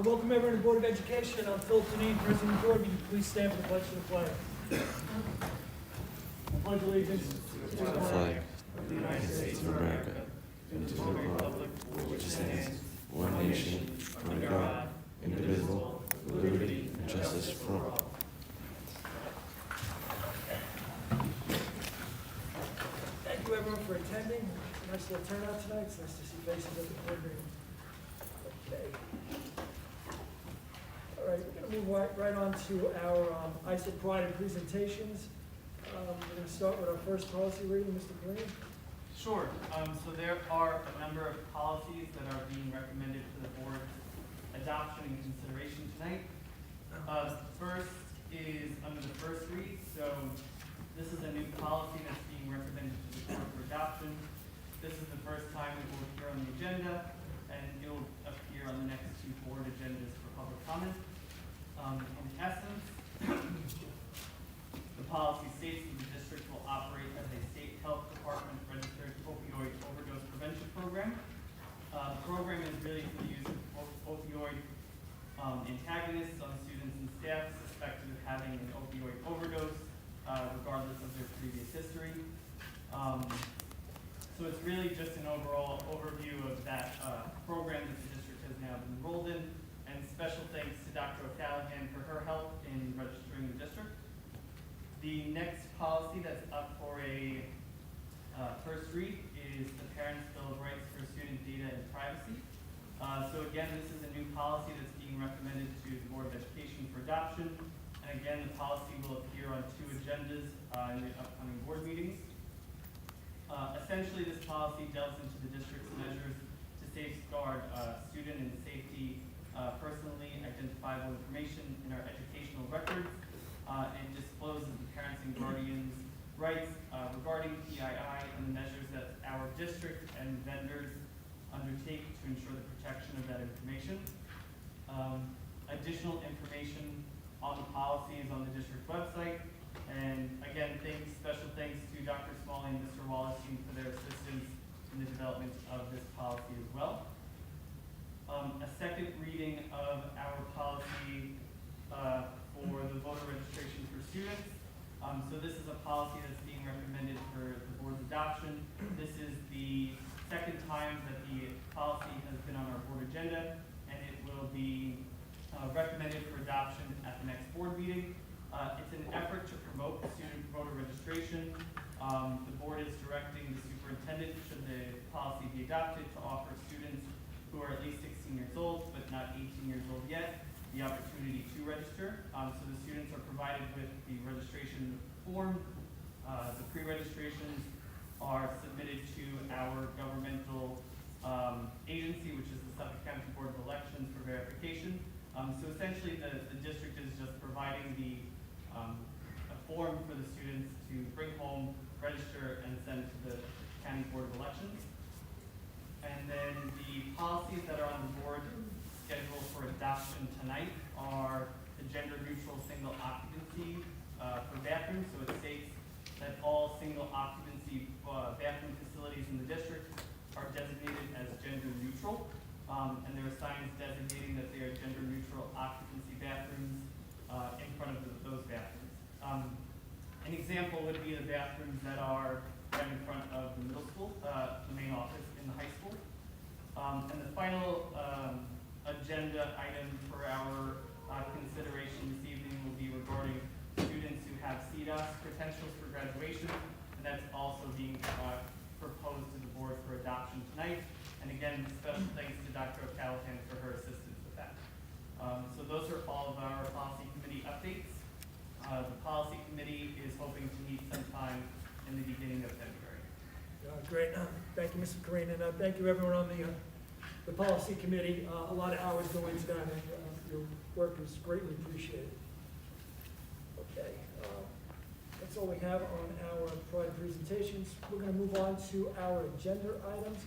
Welcome everyone to the Board of Education. I'm Phil Deneen, President of the Board. Will you please stand for the pledge to the flag? I pledge allegiance to the flag of the United States of America and to the republic for which it stands, one nation, under God, indivisible, with liberty and justice for all. Thank you everyone for attending. Nice little turnout tonight. It's nice to see faces at the board meeting. Okay. All right, we're going to move right on to our Islip Board of presentations. We're going to start with our first policy reading, Mr. Green. Sure. So there are a number of policies that are being recommended for the board's adoption and consideration tonight. First is under the first read. So this is a new policy that's being recommended to the board for adoption. This is the first time it will appear on the agenda, and it will appear on the next two board agendas for public comment. In essence, the policy states that the district will operate as a state health department registered opioid overdose prevention program. The program is really for the use of opioid antagonists on students and staff suspected of having an opioid overdose, regardless of their previous history. So it's really just an overall overview of that program that the district has now been enrolled in, and special thanks to Dr. O'Callaghan for her help in registering the district. The next policy that's up for a first read is the Parents' Bill of Rights for Student Data and Privacy. So again, this is a new policy that's being recommended to the Board of Education for adoption. And again, the policy will appear on two agendas in the upcoming board meetings. Essentially, this policy delves into the district's measures to safeguard student and safety personally identifiable information in our educational records and discloses the parents and guardians' rights regarding PII and the measures that our district and vendors undertake to ensure the protection of that information. Additional information on the policy is on the district website. And again, special thanks to Dr. Smalley and Mr. Wallachine for their assistance in the development of this policy as well. A second reading of our policy for the voter registration for students. So this is a policy that's being recommended for the board's adoption. This is the second time that the policy has been on our board agenda, and it will be recommended for adoption at the next board meeting. It's an effort to promote student voter registration. The board is directing the superintendent, should the policy be adopted, to offer students who are at least 16 years old, but not 18 years old yet, the opportunity to register. So the students are provided with the registration form. The pre-registrations are submitted to our governmental agency, which is the Suffolk County Board of Elections, for verification. So essentially, the district is just providing a form for the students to bring home, register, and send to the County Board of Elections. And then the policies that are on the board scheduled for adoption tonight are the gender-neutral single occupancy for bathrooms. So it states that all single occupancy bathroom facilities in the district are designated as gender-neutral. And there are signs designating that they are gender-neutral occupancy bathrooms in front of those bathrooms. An example would be the bathrooms that are right in front of the middle school, the main office in the high school. And the final agenda item for our consideration this evening will be regarding students who have CDOS credentials for graduation, and that's also being proposed to the board for adoption tonight. And again, special thanks to Dr. O'Callaghan for her assistance with that. So those are all of our policy committee updates. The policy committee is hoping to meet sometime in the beginning of February. Great. Thank you, Mr. Green, and thank you everyone on the policy committee. A lot of hours go into that, and your work is greatly appreciated. Okay. That's all we have on our prior presentations. We're going to move on to our agenda items.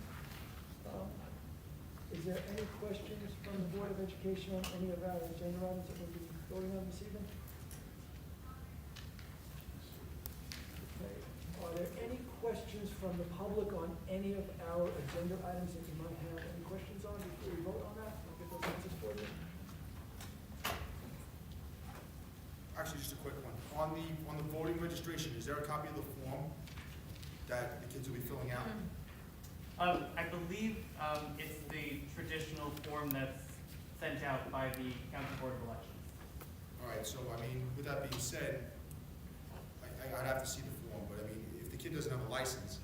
Is there any questions from the Board of Education on any of our agenda items that we'll be voting on this evening? Okay. Are there any questions from the public on any of our agenda items that you might have any questions on before we vote on that? I'll get those answers for you. on the voting registration, is there a copy of the form that the kids will be filling out? I believe, it's the traditional form that's sent out by the County Board of Elections. All right, so, I mean, with that being said, I'd have to see the form, but I mean, if the kid doesn't have a license,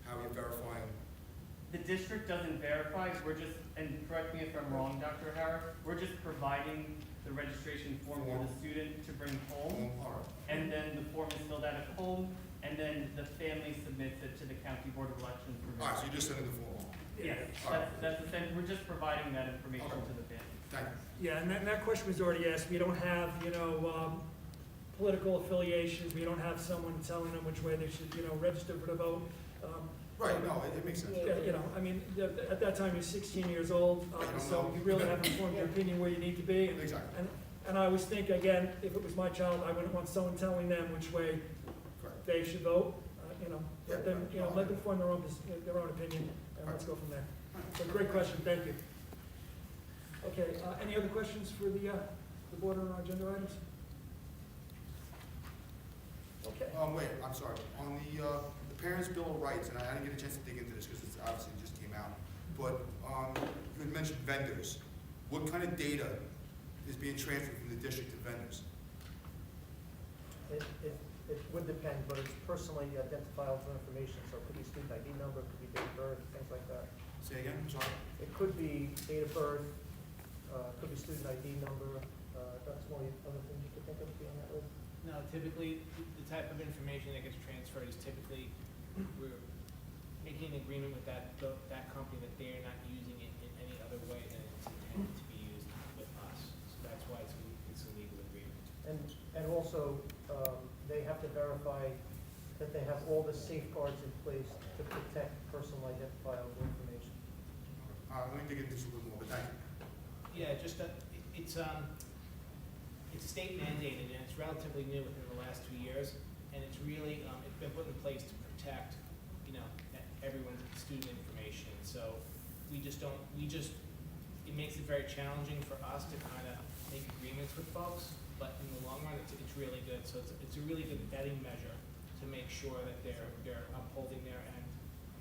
how are you verifying? The district doesn't verify, we're just, and correct me if I'm wrong, Dr. O'Hara, we're just providing the registration form for the student to bring home, All right, and then the form is filled out at home, and then the family submits it to the County Board of Elections for all right, so verification. you're just sending the form off? Yes, that's the sense, we're just providing that information Okay. to the family. Thank you. Yeah, and that question was already asked. We don't have, political affiliations. We don't have someone telling them which way they should, register for the vote. Right, no, it makes sense. Yeah, at that time, you're 16 years old, Right, you don't so know. you really haven't formed your opinion where you need to be. Exactly, And I always think, again, if it was my child, I wouldn't want someone telling them which way correct. they should vote. Let them, Yeah, let them form their own opinion, and let's go from there. So great question, thank you. Okay, any other questions for the board on our agenda items? Okay. Wait, I'm sorry, on the Parents' Bill of Rights, and I didn't get a chance to dig into this because it's obviously just came out, but, you had mentioned vendors. What kind of data is being transferred from the district to vendors? It would depend, but it's personally identifiable information, so it could be student ID number, it could be date of birth, things like that. Say again, I'm sorry? It could be date of birth, could be student ID number, that's one of the other things you could think of being that list. No, typically, the type of information that gets transferred is typically, we're making an agreement with that company that they are not using it in any other way than it's intended to be used with us. So that's why it's a legal agreement. And also, they have to verify that they have all the safeguards in place to protect personal identifiable information. Let me dig into this a little more, but thank you. Yeah, just that, it's state mandated, and it's relatively new within the last 2 years, and it's really, it's been put in place to protect, everyone's student information. So it makes it very challenging for us to kind of make agreements with folks, but in the long run, it's really good. So it's a really good vetting measure to make sure that they're upholding their end.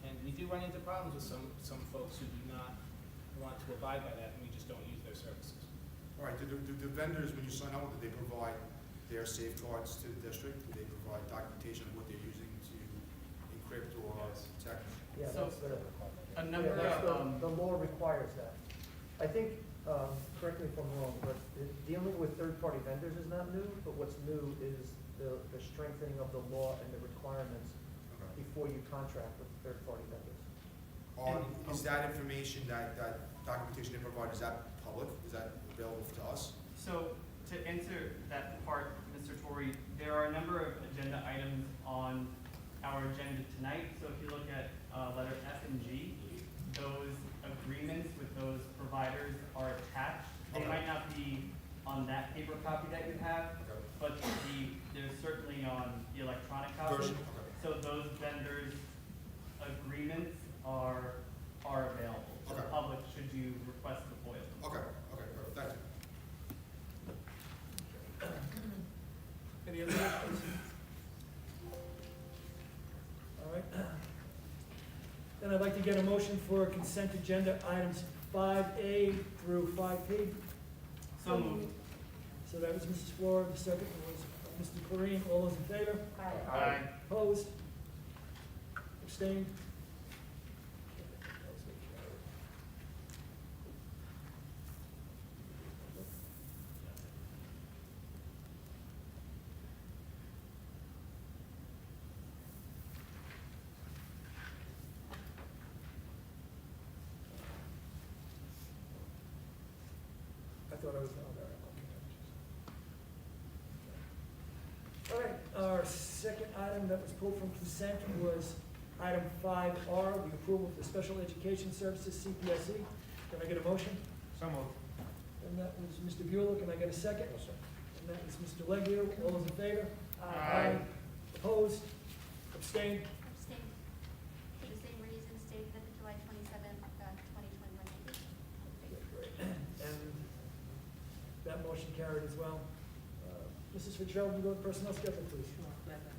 And we do run into problems with some folks who do not want to abide by that, and we just don't use their services. All right, do the vendors, when you sign up, do they provide their safeguards to the district? Do they provide documentation of what they're using to encrypt or Yes. protect? Yeah, So, that's the. A number Yeah, of, the law requires that. I think, correct me if I'm wrong, but dealing with third-party vendors is not new, but what's new is the strengthening of the law and the requirements Okay. before you contract with third-party vendors. Is that information, that documentation they provide, is that public? Is that available to us? so to answer that part, Mr. Torrey, there are a number of agenda items on our agenda tonight. So if you look at letter F and G, those agreements with those providers are attached. They Okay. might not be on that paper copy that you have, Okay. but they're certainly on the electronic copy. Version, okay. So those vendors' agreements are available to the Okay. public should you request the FOIL. Okay, perfect, thank you. Any other questions? All right. Then I'd like to get a motion for consent agenda items 5A through 5P. So moved. So that was Mrs. Flora, the second was Mr. Clarine. All those in favor? Aye. Opposed? Abstained? I thought I was on there. All right, our second item that was pulled from consent was item 5R, the approval of the Special Education Services, CPSE. Can I get a motion? So moved. And that was Mr. Bueller. Can I get a second? And that was Mr. Leggio. All those in favor? Aye. Opposed? Abstained? Abstain. For the same reason stated at the July 27th, 2021 meeting. Okay, great. And that motion carried as well. Mrs. Fitzgerald, you go with personnel schedule, please. Sure, pleasure.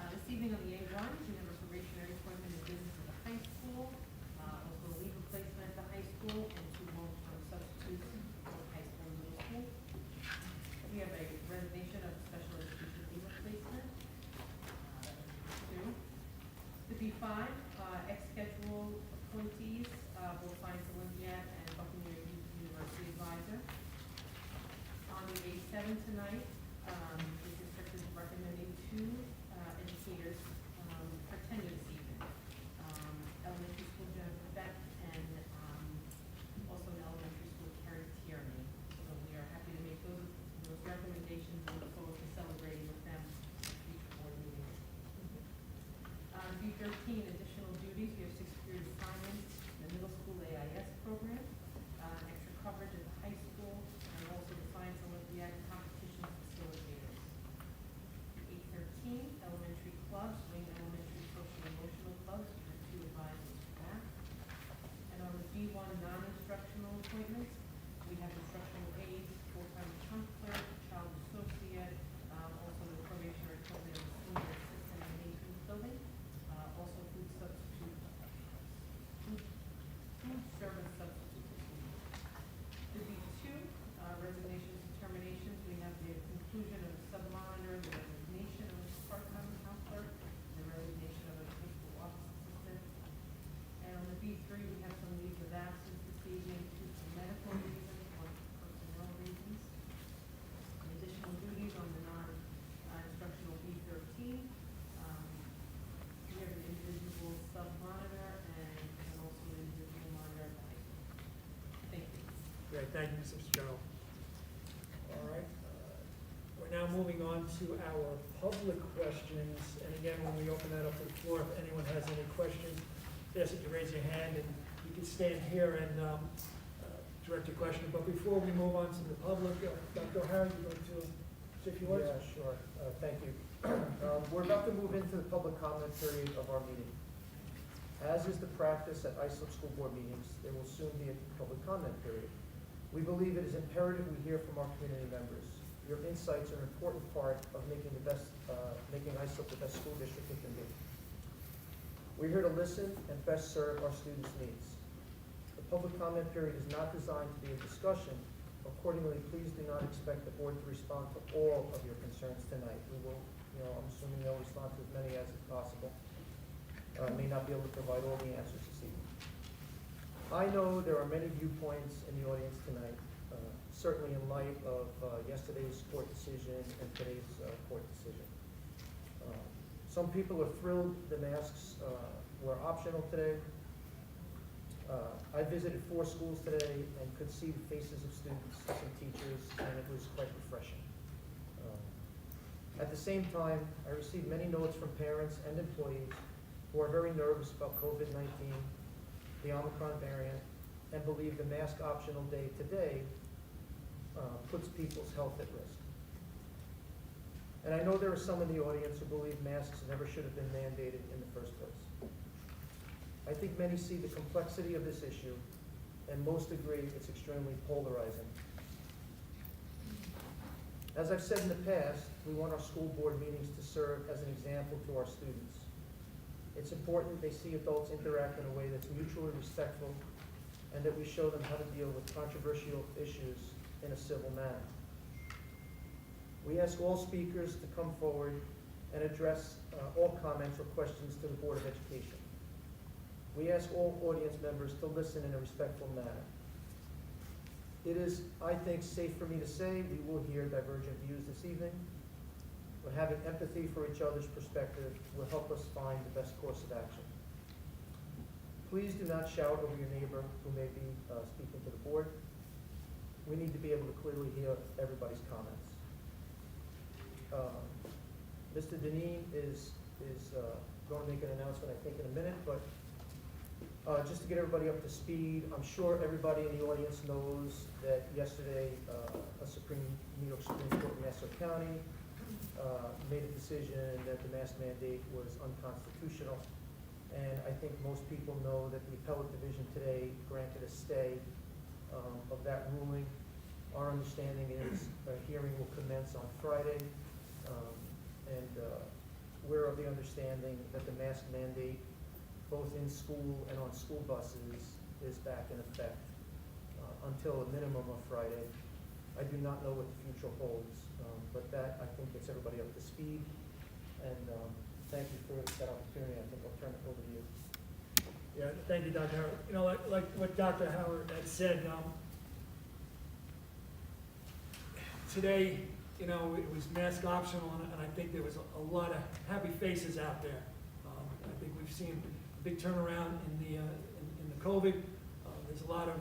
This evening on the A1, we have a probationary appointment in business at the high school, also a leave replacement at the high school, and 2 long-term substitutes for high school and middle school. We have a resignation of special education leave replacement. To B5, ex-schedule appointees, both Science Olympiad and Buccaneer University Advisor. On the A7 tonight, the district is recommending 2 educators for tenure this evening. Elementary school Jennifer Beck and also an elementary school Carrie Tierney. So we are happy to make those recommendations and look forward to celebrating with them at future board meetings. B13, additional duties. We have 6 period assignments in the middle school AIS program, extra coverage at the high school, and also the Science Olympiad competition facilitators. 813, elementary clubs, Wayne Elementary Social Emotional Clubs, we have 2 advisors for that. And on the B1 non-instructional appointments, we have instructional aides, full-time counselor, child associate, also the probationary program senior assistant in maintenance building, also food substitute, food service substitute. The B2, resignations and terminations, we have the conclusion of the sub-monitor, the resignation of a part-time counselor, the resignation of a high school office assistant. And on the B3, we have some leaves of absence this evening, 2 for medical reasons, 1 for personnel reasons. Additional duties on the non-instructional B13. We have an individual sub-monitor and also an individual monitor at the high school. Thank you. Great, thank you, Mrs. Fitzgerald. All right, we're now moving on to our public questions. And again, when we open that up to the floor, if anyone has any questions, I ask that you raise your hand and you can stand here and direct your question. But before we move on to the public, Dr. O'Hara, you going to say a few words? Yeah, sure. Thank you. We're about to move into the public comment period of our meeting. As is the practice at Islip School Board meetings, there will soon be a public comment period. We believe it is imperative we hear from our community members. Your insights are an important part of making Islip the best school district it can be. We're here to listen and best serve our students' needs. The public comment period is not designed to be a discussion. Accordingly, please do not expect the board to respond to all of your concerns tonight. We will, I'm assuming they'll respond to as many as is possible. May not be able to provide all the answers this evening. I know there are many viewpoints in the audience tonight, certainly in light of yesterday's court decision and today's court decision. Some people are thrilled the masks were optional today. I visited 4 schools today and could see the faces of students and teachers, and it was quite refreshing. At the same time, I received many notes from parents and employees who are very nervous about COVID-19, the Omicron variant, and believe the mask optional day today puts people's health at risk. And I know there are some in the audience who believe masks never should have been mandated in the first place. I think many see the complexity of this issue, and most agree it's extremely polarizing. As I've said in the past, we want our school board meetings to serve as an example to our students. It's important they see adults interact in a way that's mutually respectful, and that we show them how to deal with controversial issues in a civil manner. We ask all speakers to come forward and address all comments or questions to the Board of Education. We ask all audience members to listen in a respectful manner. It is, I think, safe for me to say we will hear divergent views this evening, but having empathy for each other's perspective will help us find the best course of action. Please do not shout over your neighbor who may be speaking to the board. We need to be able to clearly hear everybody's comments. Mr. Deneen is going to make an announcement, I think, in a minute, but just to get everybody up to speed, I'm sure everybody in the audience knows that yesterday a New York Supreme Court in Nassau County made a decision that the mask mandate was unconstitutional. And I think most people know that the appellate division today granted a stay of that ruling. Our understanding is a hearing will commence on Friday, and we're of the understanding that the mask mandate, both in school and on school buses, is back in effect until a minimum of Friday. I do not know what the future holds, but that, I think, gets everybody up to speed. And thank you for that opportunity. I think I'll turn it over to you. Yeah, thank you, Dr. Howard. You know, like what Dr. Howard had said, today, you know, it was mask optional, and I think there was a lot of happy faces out there. I think we've seen a big turnaround in the COVID. There's a lot of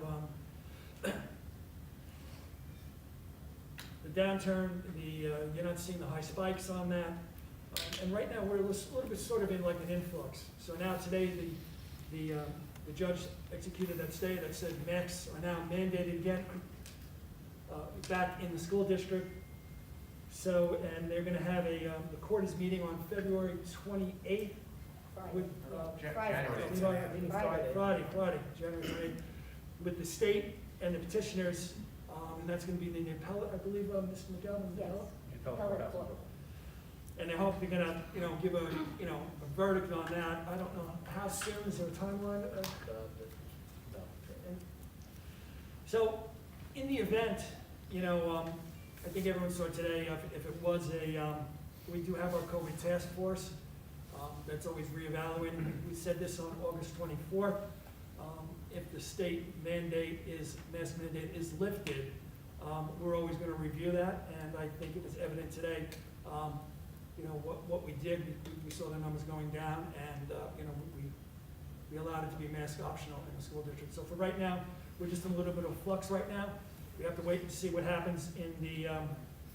the downturn. You're not seeing the high spikes on that, and right now we're a little bit sort of in like an influx. So now today, the judge executed that stay that said masks are now mandated again back in the school district. So, and they're going to have the court is meeting on February 28th with Friday. January 28th, with the state and the petitioners, and that's going to be the appellate, I believe, Mr. McGovern. Yes. Appellate court. And they hope they're going to, you know, give a verdict on that. I don't know how soon. Is there a timeline? So, in the event, you know, I think everyone saw today, if it was we do have our COVID task force. That's always reevaluating. We said this on August 24th. If the state mask mandate is lifted, we're always going to review that. And I think it was evident today, you know, what we did. We saw the numbers going down, and you know, we allowed it to be mask optional in the school district. So for right now, we're just in a little bit of flux right now. We have to wait and see what happens in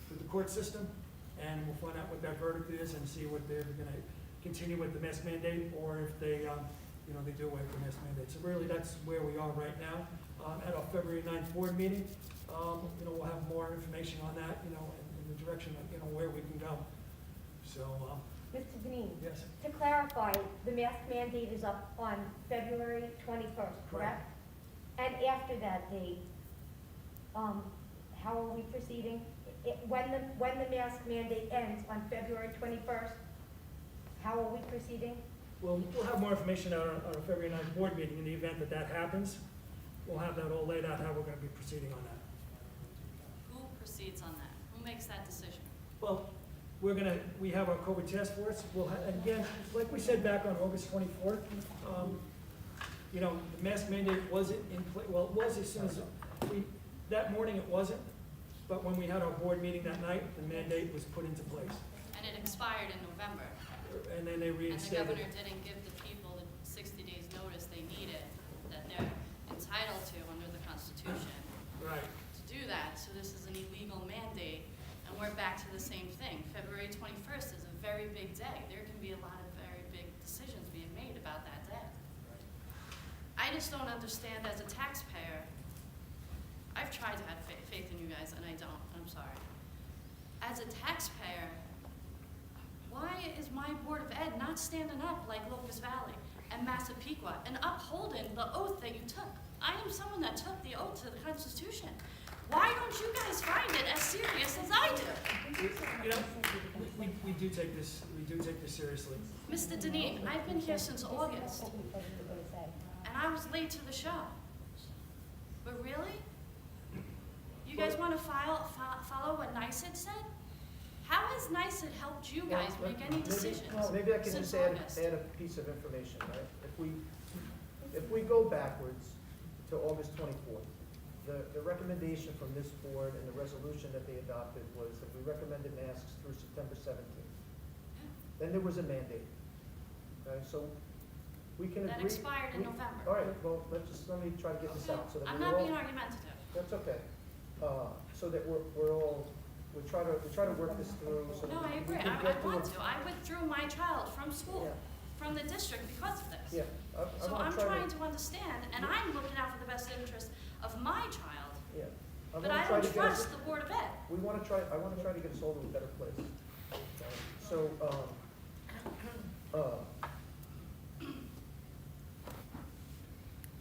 with the court system, and we'll find out what that verdict is and see what they're going to continue with the mask mandate, or if they, you know, they do away with the mask mandate. So really, that's where we are right now. At our February 9th board meeting, you know, we'll have more information on that, you know, in the direction of, you know, where we can go. So, Mr. Deneen, yes. to clarify, the mask mandate is up on February 21st, correct? And after that date, how are we proceeding? When the mask mandate ends on February 21st, how are we proceeding? We'll have more information on our February 9th board meeting. In the event that that happens, we'll have that all laid out, how we're going to be proceeding on that. Who proceeds on that? Who makes that decision? Well, we have our COVID task force. We'll again, like we said back on August 24th, you know, the mask mandate wasn't in place. Well, it was as soon as that morning it wasn't, but when we had our board meeting that night, the mandate was put into place. And it expired in November. And then they And the reinstated governor it. didn't give the people the 60 days notice they needed, that they're entitled to under the Constitution. Right. To do that, so this is an illegal mandate, and we're back to the same thing. February 21st is a very big day. There can be a lot of very big decisions being made about that day. I just don't understand as a taxpayer. I've tried to have faith in you guys, and I don't. I'm sorry. As a taxpayer, why is my Board of Ed not standing up like Locust Valley and Massapequa and upholding the oath that you took? I am someone that took the oath to the Constitution. Why don't you guys find it as serious as I do? You know, we do take this seriously. Mr. Deneen, I've been here since August, and I was late to the show. But really? You guys want to follow what NICET said? How has NICET helped you guys make any decisions Maybe I can since just add August? a piece of information, right? If we go backwards to August 24th, the recommendation from this board and the resolution that they adopted was that we recommended masks through September 17th. Then there was a mandate. Okay, so we can agree. That expired in November. All right, well, let me try to get this out so that I'm we're not all. being argumentative. That's okay. So that we try to work this through so that No, I we agree. can I get to want a- to. I withdrew my child from school, from the district because of this. Yeah. So wanna I'm try trying to understand, and I'm looking out for the best interest of my child, Yeah. but I don't trust the Board of Ed. I want to try to get us all to a better place.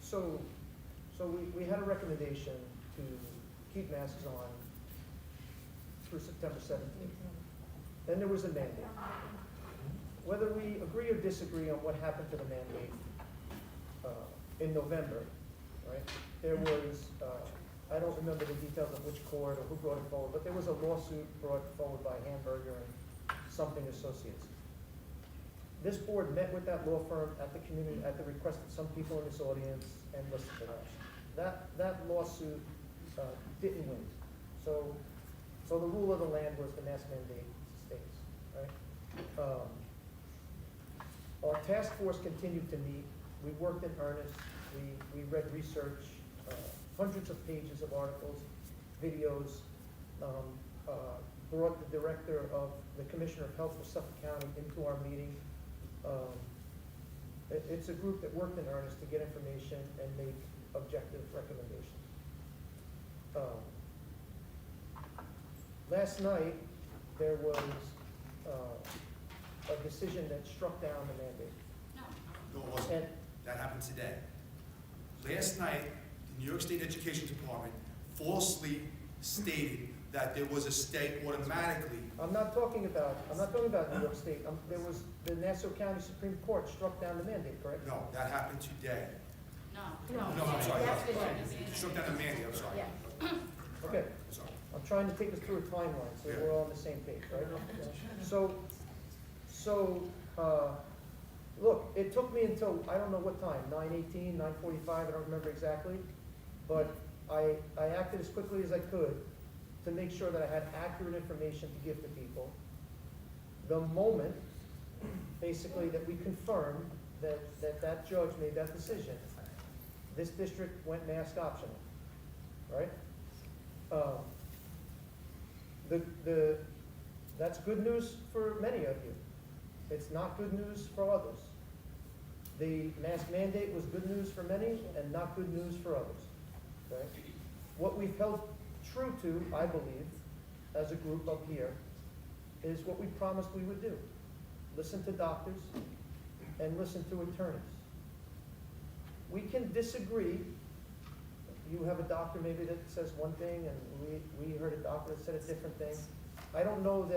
So, so we had a recommendation to keep masks on through September 17th. Then there was a mandate. Whether we agree or disagree on what happened to the mandate in November, right? There was, I don't remember the details of which court or who brought it forward, but there was a lawsuit brought forward by Hamburger and something associates. This board met with that law firm at the community, at the request of some people in this audience, and listened to that. That lawsuit didn't win. So the rule of the land was the mask mandate stays, right? Our task force continued to meet. We worked in earnest. We read research, hundreds of pages of articles, videos, brought the director of the Commissioner of Health for Suffolk County into our meeting. It's a group that worked in earnest to get information and make objective recommendations. Last night, there was a decision that struck down the mandate. No, it wasn't. And That happened today. Last night, the New York State Education Department falsely stated that there was a stay automatically. I'm not talking about New York State. There was the Nassau County Supreme Court struck down the mandate, correct? No, that happened today. No. No, I'm sorry. That's been- Struck down the mandate, I'm sorry. Yeah. Okay, I'm sorry. I'm trying to take us through a timeline so Yeah. we're all on the same page, right? Look, it took me until, I don't know what time, 9:18, 9:45, I don't remember exactly, but I acted as quickly as I could to make sure that I had accurate information to give to people. The moment, basically, that we confirmed that judge made that decision, this district went mask optional, right? That's good news for many of you. It's not good news for others. The mask mandate was good news for many and not good news for others, okay? What we've held true to, I believe, as a group up here, is what we promised we would do. Listen to doctors and listen to attorneys. We can disagree. You have a doctor maybe that says one thing, and we heard a doctor that said a different thing. I don't know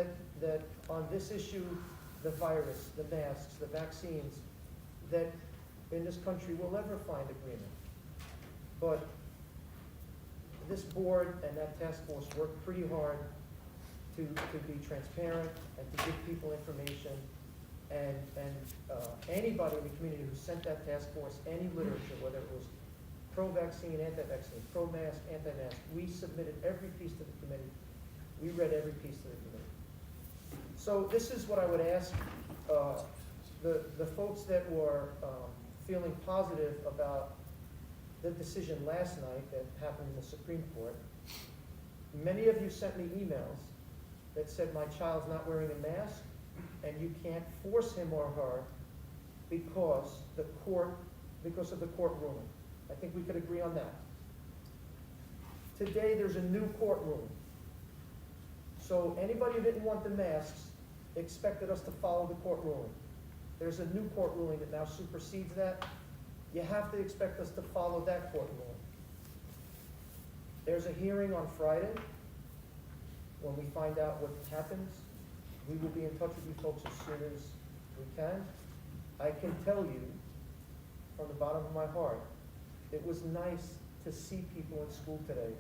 that on this issue, the virus, the masks, the vaccines, that in this country we'll ever find agreement. But this board and that task force worked pretty hard to be transparent and to give people information. And anybody in the community who sent that task force any literature, whether it was pro-vaccine, anti-vaccine, pro-mask, anti-mask, we submitted every piece to the committee. We read every piece to the committee. So this is what I would ask the folks that were feeling positive about the decision last night that happened in the Supreme Court. Many of you sent me emails that said my child's not wearing a mask and you can't force him or her because of the court ruling. I think we could agree on that. Today there's a new court ruling. So anybody who didn't want the masks expected us to follow the court ruling. There's a new court ruling that now supersedes that. You have to expect us to follow that court ruling. There's a hearing on Friday. When we find out what happens, we will be in touch with you folks as soon as we can. I can tell you from the bottom of my heart, it was nice to see people in school today.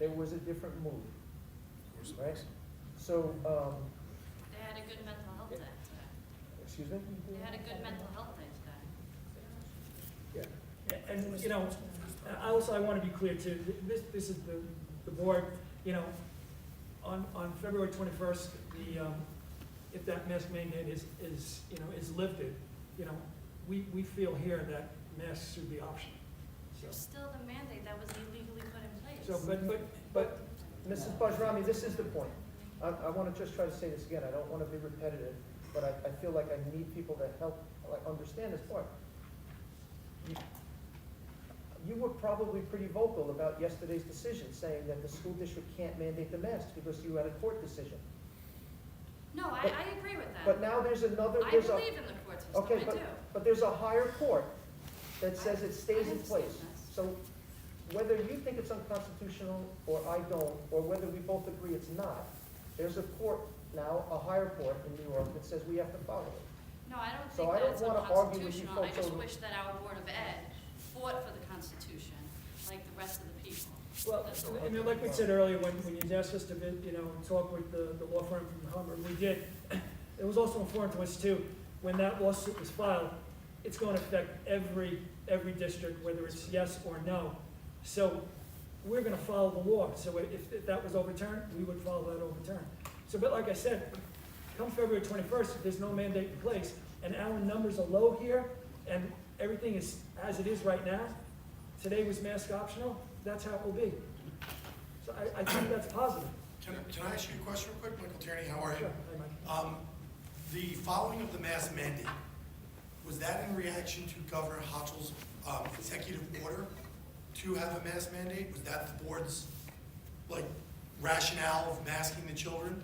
There was a different mood, right? So, They had a good mental health day today. excuse me? They had a good mental health day today. Yeah. And, you know, I want to be clear too, this is the board, you know, on February 21st, if that mask mandate is lifted, you know, we feel here that masks should be optional. There's still the mandate that was illegally put in place. So, but, Mrs. Bajrami, this is the point. I want to just try to say this again. I don't want to be repetitive, but I feel like I need people to help understand this part. You were probably pretty vocal about yesterday's decision, saying that the school district can't mandate the masks because you had a court decision. No, I agree with that. But now there's another, I believe in the court system, okay, I do. but there's a higher court that says it stays in place. understand this. whether you think it's unconstitutional or I don't, or whether we both agree it's not, there's a court now, a higher court in New York that says we have to follow it. No, I don't So think I don't that's wanna argue with you unconstitutional. I folks just over- wish that our Board of Ed fought for the Constitution, like the rest of the people. Well, That's all. I mean, like we said earlier, when you asked us to, talk with the law firm from Hummer, we did. It was also important to us too, when that lawsuit was filed, it's going to affect every district, whether it's yes or no. So we're going to follow the law. So if that was overturned, we would follow that overturned. So, but like I said, come February 21st, there's no mandate in place, and our numbers are low here, and everything is as it is right now. Today was mask optional, that's how it will be. So I think that's positive. Can I ask you a question real quick? Michael Tierney, how are you? Sure. Hi, Mike. The following of the mask mandate, was that in reaction to Governor Hochul's executive order to have a mask mandate? Was that the board's, like, rationale of masking the children?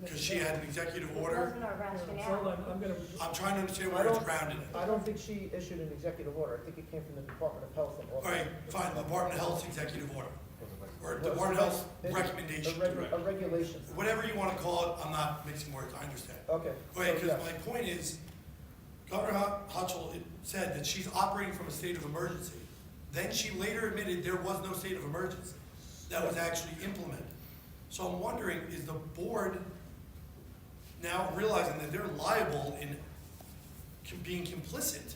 Because she had an executive It order? wasn't our So rationale. hold on, I'm gonna, I'm trying to understand I where it's don't- grounded in. I don't think she issued an executive order. I think it came from the Department of Health and All right, fine, the Department of Health's executive order, or Well, Department of Health's it's recommendation. A regulation. Whatever you want to call it, I'm not mixing words, I understand. Okay. Wait, so, because yeah. my point is, Governor Hochul said that she's operating from a state of emergency. Then she later admitted there was no state of emergency that was actually implemented. So I'm wondering, is the board now realizing that they're liable in being complicit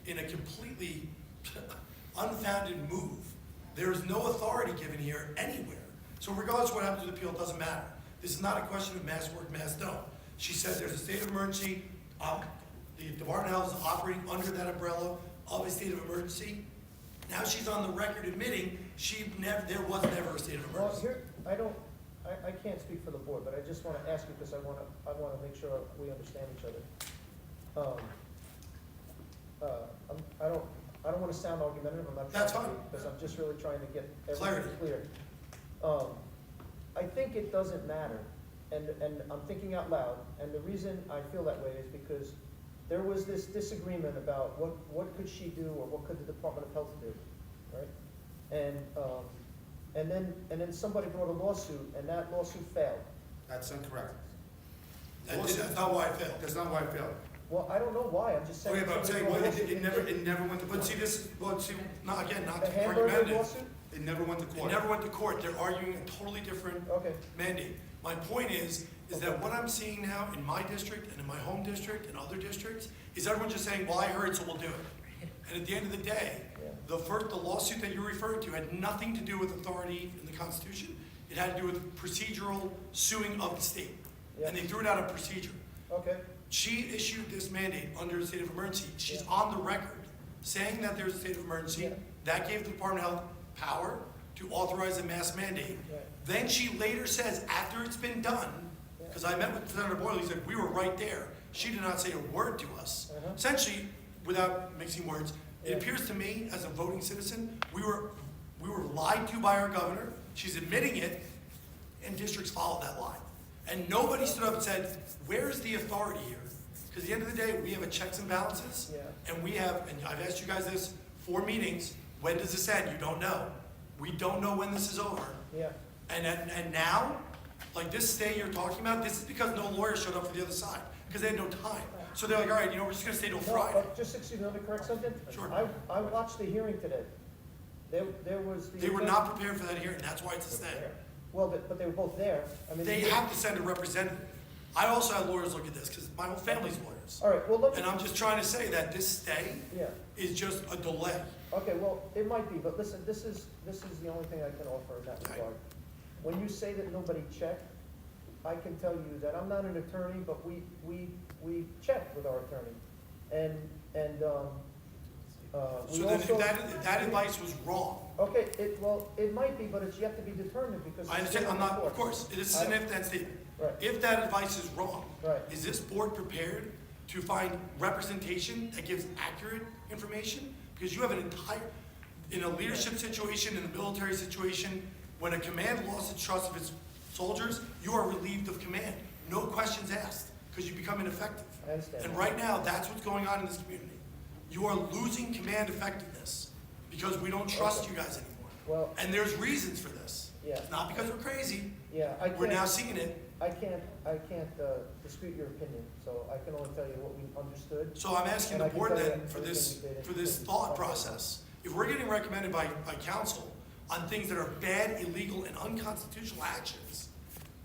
in a completely unfounded move? There is no authority given here anywhere. So regardless of what happens with the appeal, it doesn't matter. This is not a question of mask work, mask don't. She said there's a state of emergency. The Department of Health is operating under that umbrella of a state of emergency. Now she's on the record admitting there was never a state of Well, emergency. here, I can't speak for the board, but I just want to ask you because I want to make sure we understand each other. I don't want to sound argumentative. I'm not trying That's to fine. be, because I'm just really trying to get Clarity. everything clear. I think it doesn't matter, and I'm thinking out loud, and the reason I feel that way is because there was this disagreement about what could she do or what could the Department of Health do, right? And then somebody brought a lawsuit, and that lawsuit failed. That's incorrect. That's not why I failed. That's not why it failed. Well, I don't know why, I'm just saying. Okay, but I'm saying, somebody well, brought a lawsuit. it never went to, but see this, well, see, not again, not The to be Hamburger argumentative. lawsuit? It never went to It court. never went to court. They're arguing a totally different Okay, mandate. My point is that what I'm seeing now in my district and in my home district and other districts is everyone just saying, well, I heard, so we'll do it. And at the end of the day, yeah, the lawsuit that you're referring to had nothing to do with authority in the Constitution. It had to do with procedural suing of the state. yeah, And they threw it out of procedure. okay, She issued this mandate under a state of emergency. She's Yeah. on the record saying that there's a state of emergency. Yeah. That gave the Department of Health power to authorize a mass mandate. right, Then she later says, after it's been done, Yeah. because I met with Senator Boyle, he said, we were right there. She did not say a word to us. Uh-huh. Essentially, without mixing words, it Yeah. appears to me, as a voting citizen, we were lied to by our governor. She's admitting it, and districts followed that lie. And nobody stood up and said, where's the authority here? Because at the end of the day, we have a checks and balances, yeah, and we have, and I've asked you guys this, 4 meetings. When does this end? You don't know. We don't know when this is over. yeah, And now, like this stay you're talking about, this is because no lawyer showed up for the other side, because they had no time. So they're like, all right, we're just gonna stay till no, Friday. but just, excuse me, let me correct something. Sure. I watched the hearing today. There was the. They were not prepared for that hearing, that's why it's a stay. Well, but they were both there, I mean. They have to send a representative. I also had lawyers look at this, because my whole family's lawyers. All right, well, let me. And I'm just trying to say that this stay Yeah, is just a delay. okay, well, it might be, but listen, this is the only thing I can offer in that Okay. regard. When you say that nobody checked, I can tell you that I'm not an attorney, but we checked with our attorney. And we So then also. if that advice was wrong, Okay, it might be, but it's yet to be determined because. I it's understand, still I'm in not, court. of course, this is an if-then statement. Right, If that advice is wrong, right. is this board prepared to find representation that gives accurate information? Because you have an entire, in a leadership situation, in a military situation, when a command lost its trust of its soldiers, you are relieved of command. No questions asked, because you become ineffective. I understand. And right now, that's what's going on in this community. You are losing command effectiveness because we don't trust Okay. you guys anymore. Well, And there's reasons for this. yeah, Not because we're crazy, yeah, we're now seeing it. I can't dispute your opinion, so I can only tell you what we understood. So I'm asking And the I can board tell you then, for this, everything we did for this in thought this process, if we're getting recommended by council on things that are bad, illegal, and unconstitutional actions,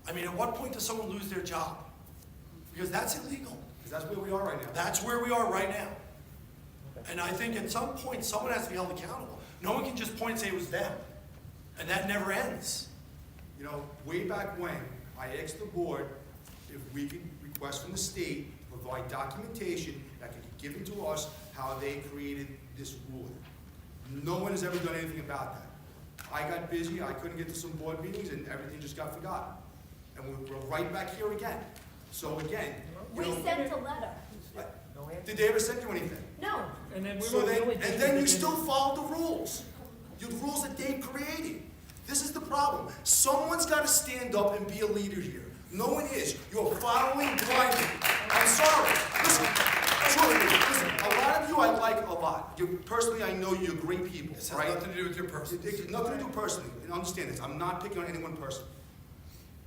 I mean, at what point does someone lose their job? Because that's illegal. Because that's where we are right now. That's where we are right now. And I think at some point, someone has to be held accountable. No one can just point and say it was them. And that never ends. You know, way back when, I asked the board if we could request from the state to provide documentation that could be given to us how they created this ruling. No one has ever done anything about that. I got busy, I couldn't get to some board meetings, and everything just got forgotten. And we're right back here again. So again, you We know, sent a letter. No answer? did they ever send you anything? No, And then we So were the then, only and district then that you didn't- still follow the rules. The rules that they created. This is the problem. Someone's got to stand up and be a leader here. No one is. You're following blindly. I'm sorry. Listen, truly, listen, a lot of you I like a lot. Personally, I know you're great people, This has right? nothing to do with your person. It has nothing to do personally, and understand this. I'm not picking on anyone personally.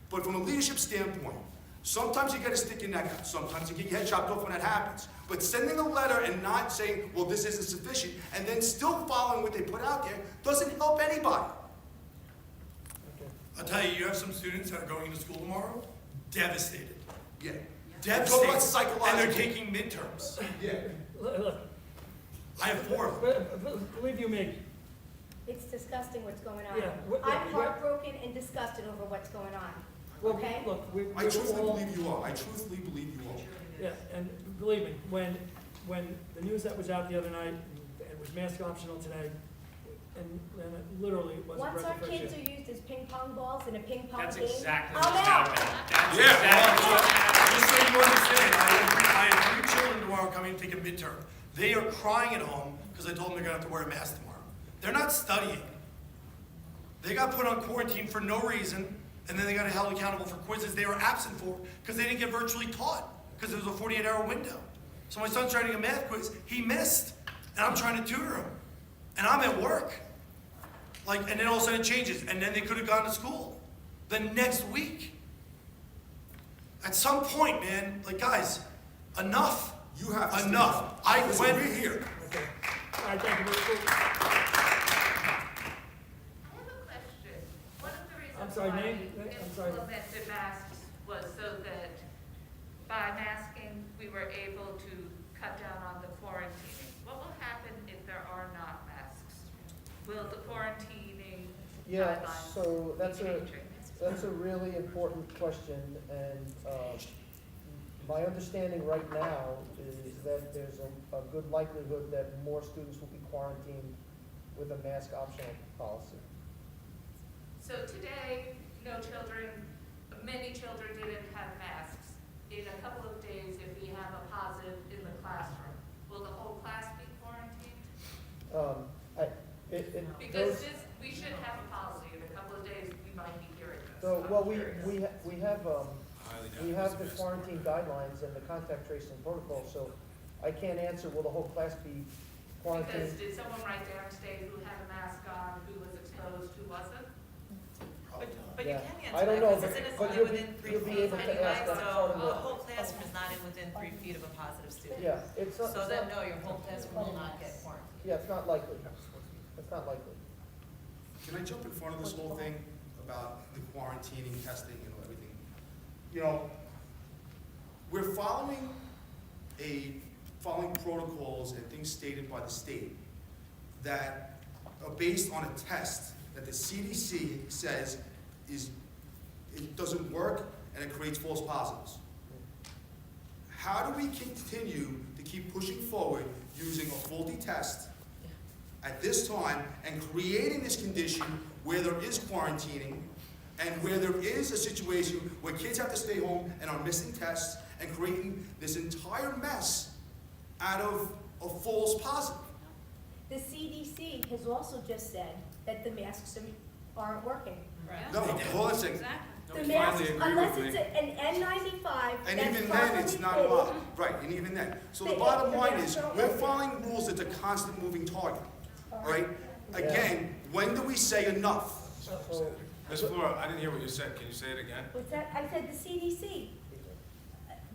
But from a leadership standpoint, sometimes you got to stick your neck out. Sometimes you get your head chopped off when that happens. But sending a letter and not saying, well, this isn't sufficient, and then still following what they put out there doesn't help anybody. Okay. I'll tell you, you have some students that are going into school tomorrow, devastated. Yeah. Devastated. about psychological. And they're taking midterms. Yeah. Look, I have 4 of them. believe you me, it's disgusting what's going on. Yeah, I'm heartbroken and disgusted over what's going on, well, okay? look, we I were truthfully all, believe you are. I truthfully believe you are. yeah, and believe me, when the news that was out the other night, and it was mask optional today, and it literally was a Once breath our of fresh kids air. are used as ping pong balls in a ping pong game, That's exactly I'm what's out. happening. That's Yeah, exactly well, what's happening. just so you understand, I have 3 children tomorrow coming to take a midterm. They are crying at home because I told them they're gonna have to wear a mask tomorrow. They're not studying. They got put on quarantine for no reason, and then they got held accountable for quizzes they were absent for because they didn't get virtually taught because it was a 48-hour window. So my son's trying to take a math quiz, he missed, and I'm trying to tutor him, and I'm at work. Like, and then all of a sudden it changes, and then they could have gone to school the next week. At some point, man, like guys, enough. You have to stand Enough. up. I Listen, went we're here. Okay. All right, thank you. I have a question. One of the reasons I'm sorry, why name? we I'm sorry. implemented masks was so that by masking, we were able to cut down on the quarantining. What will happen if there are not masks? Will the quarantining Yeah, guidelines so be changing? that's a really important question, and my understanding right now is that there's a good likelihood that more students will be quarantined with a mask optional policy. So today, many children didn't have masks. In a couple of days, if we have a positive in the classroom, will the whole class be quarantined? Because we should have a policy. In a couple of days, we might be hearing this. So, I'm well, curious. we have the quarantine guidelines and the contact tracing protocol, so I can't answer, will the whole class be Because quarantined? did someone write down today who had a mask on, who was exposed, who wasn't? But you Yeah. can I don't answer know, that, because it's but only you'll be- within 3 you'll be feet able to anyway, ask that so part of a the- whole classroom is not in within 3 feet of a positive student. Yeah, it's not, So then, no, your whole classroom will not get quarantined. yeah, it's not likely. It's not likely. Can I jump in front of this whole thing about the quarantining, testing, and everything? You know, we're following protocols and things stated by the state that are based on a test that the CDC says it doesn't work and it creates false positives. How do we continue to keep pushing forward using a faulty test at this time and creating this condition where there is quarantining and where there is a situation where kids have to stay home and are missing tests and creating this entire mess out of a false positive? The CDC has also just said that the masks aren't working. Right. No, hold on a second. Exactly. The masks, unless it's an N95 And that's even then, it's properly not fitted. allowed. Right, and even then. So the The bottom line masks is, aren't we're working. following rules that's a constant moving target, all right? Again, when do we say enough? So, Ms. Flora, I didn't hear what you said. Can you say it again? What's that? I said the CDC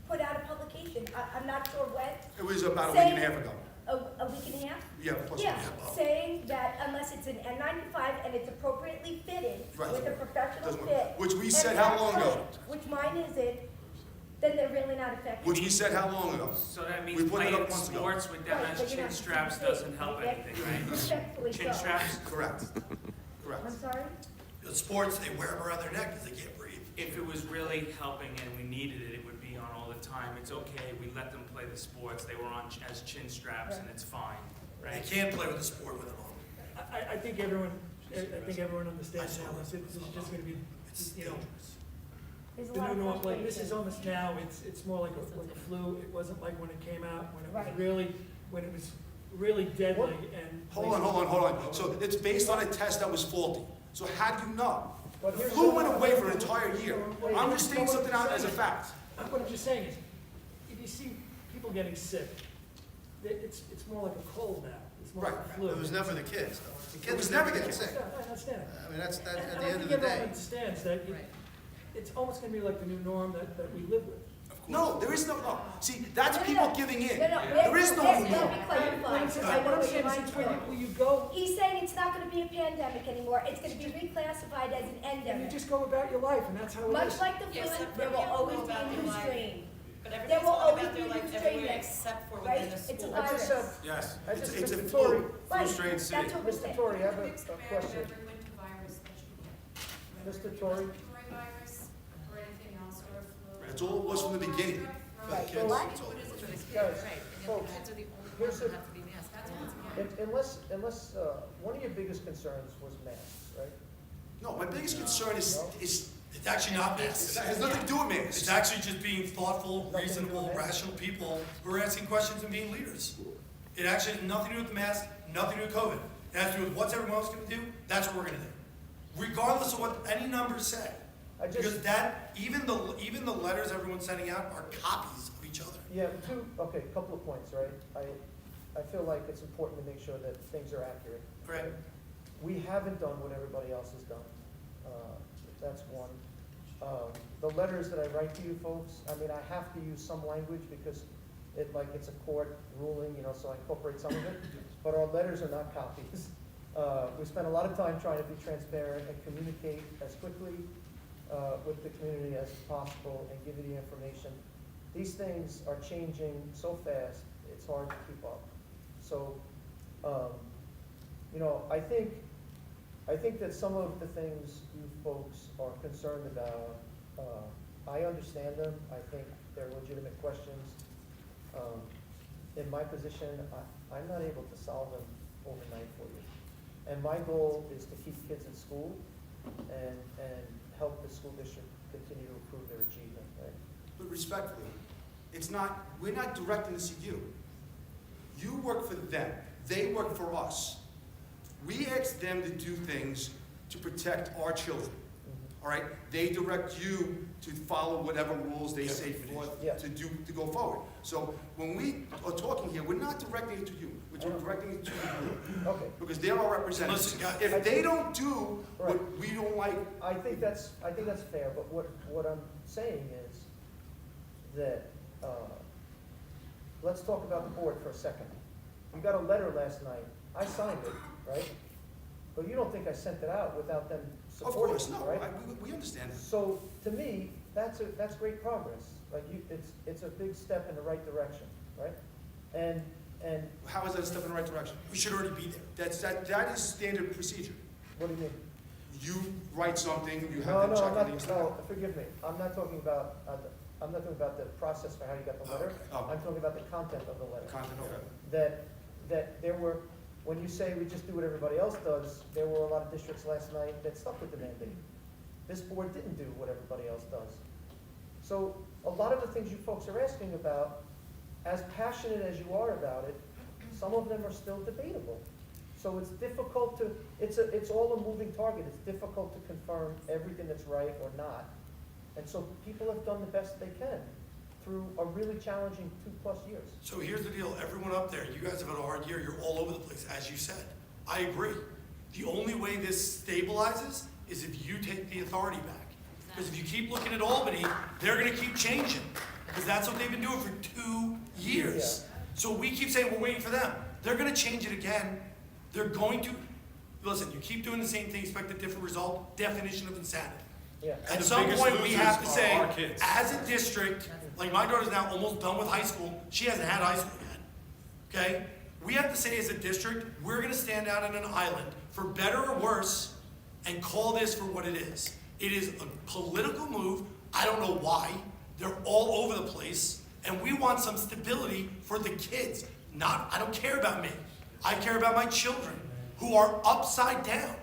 put out a publication, I'm not sure when, It was about a week and a half ago. a week and a half? Yeah, plus Yeah, one half. saying that unless it's an N95 and it's appropriately fitted Right. with a professional Doesn't work. fit. Which we and said how that's long ago? code, which mine isn't, then they're really not effective. Which we said how long ago? So that We means put it up playing months ago. sports with them Right, as but you're chin not straps supposed to doesn't help say, anything, right? Respectfully Chin so. straps, Correct. Correct. I'm sorry? The sports, they wear them around their neck because they can't breathe. if it was really helping and we needed it, it would be on all the time. It's okay, we let them play the sports, they were on as chin straps and it's fine, They right? can't play with the sport with them on. I think everyone understands now, this is just gonna be, It's you know, dangerous. There's a the lot new of norm, like, this is frustration. almost now, it's more like a flu, it wasn't like when it came out, when it was Right. really deadly and. Hold on. So it's based on a test that was faulty. So how do you know? but here's Flu the- went away for an entire year. I'm just stating something out as a fact. What I'm just saying is, if you see people getting sick, it's more like a cold now, it's more like a flu. It was never the kids, though. The It kids was never never the get kids. sick. I understand. I mean, that's, at And the I end think of the everyone day. understands that it's almost gonna be like the new norm that we live with. No, there is no. See, that's people giving in. No, There is no let new me norm. What I'm clarify. saying, I know what I'm where saying your is, mind's it's when going. you go, He's saying it's not gonna be a pandemic anymore, it's gonna be reclassified as an and you endemic. just go about your life, and that's how it Much is. like the flu, Yes, there will everyone always will be go a about new their life. strain. But There everything's will going always about be their new life strain everywhere there. except for Right? within the It's a school. I just virus. have, Yes. I just, It's a Mr. flu. Tory, Right, Strain C. that's what we're Mr. saying. Tory, I have a Mixed bag question. of every winter virus that you get. Mr. Tory, Respiratory virus or anything else, or flu. That's all it was from the beginning. Right, Kids, what? it's all- What is it for the kids, Guys, right? And folks, the kids are the only here's ones that the- have to be masked. That's Once one. again. unless, one of your biggest concerns was masks, right? No, my biggest concern is It's actually not masks. it has nothing to do with me. It's actually just being thoughtful, Nothing to do with reasonable, masks. rational people who are asking questions and being leaders. It actually has nothing to do with the mask, nothing to do with COVID. It has to do with what's everyone else gonna do, that's what we're gonna do. Regardless of what any numbers say. I just- Because that, even the letters everyone's sending out are copies of each other. Yeah, okay, a couple of points, right? I feel like it's important to make sure that things are accurate. Correct. We haven't done what everybody else has done. That's one. The letters that I write to you folks, I mean, I have to use some language because it's a court ruling, so I incorporate some of it. But our letters are not copies. We spend a lot of time trying to be transparent and communicate as quickly with the community as possible and give you the information. These things are changing so fast, it's hard to keep up. So, I think that some of the things you folks are concerned about, I understand them. I think they're legitimate questions. In my position, I'm not able to solve them overnight for you. And my goal is to keep kids in school and help the school district continue to improve their achievement, right? But respectfully, we're not directing this at you. You work for them, they work for us. We ask them to do things to protect our children, all right? They direct you to follow whatever rules they say Yeah. to go forward. So when we are talking here, we're not directing it to you, we're directing it to you. Okay. Because they're our representatives. Listen, guys, If they don't do Right. what we don't like, I think that's fair, but what I'm saying is that, let's talk about the board for a second. You got a letter last night, I signed it, right? But you don't think I sent it out without them of supporting course, it, no, right? we understand that. So, to me, that's great progress. Like, it's a big step in the right direction, right? And How is that a step in the right direction? We should already be there. That is standard procedure. what do you mean? You write something, you No, have them check I'm it. not, no, forgive me, I'm not talking about the process for how you got the letter. Oh. I'm talking about the content of the letter. Content, okay. That there were, when you say we just do what everybody else does, there were a lot of districts last night that stuck with the mandate. This board didn't do what everybody else does. So a lot of the things you folks are asking about, as passionate as you are about it, some of them are still debatable. So it's difficult to, it's all a moving target. It's difficult to confirm everything that's right or not. And so people have done the best they can through a really challenging 2+ years. So here's the deal, everyone up there, you guys have had a hard year, you're all over the place, as you said. I agree. The only way this stabilizes is if you take the authority back. Because if you keep looking at Albany, they're gonna keep changing, because that's what they've been doing for 2 years. So we keep saying we're waiting for them. They're gonna change it again. They're going to, listen, you keep doing the same thing, expect a different result, definition of insanity. Yeah. At And the some biggest point, we have to losers say, are our kids. as a district, like my daughter's now almost done with high school, she hasn't had high school yet, okay? We have to say as a district, we're gonna stand out on an island, for better or worse, and call this for what it is. It is a political move, I don't know why, they're all over the place, and we want some stability for the kids. I don't care about me, I care about my children, who are upside down.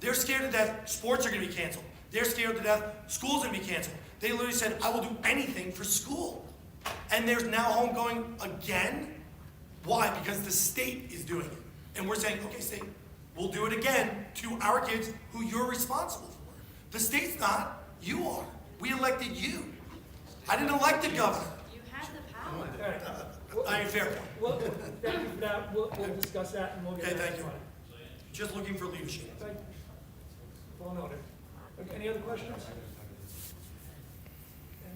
They're scared to death sports are gonna be canceled. They're scared to death school's gonna be canceled. They literally said, I will do anything for school. And there's now homegoing again. Why? Because the state is doing it. And we're saying, okay, state, we'll do it again to our kids who you're responsible for. The state's not, you are. We elected you. I didn't elect the governor. You have the power. All right. I mean, fair point. Well, thank you for that. We'll discuss that and we'll get Okay, back thank to you. it. Just looking for leadership. Thank you. Well noted. Okay, any other questions?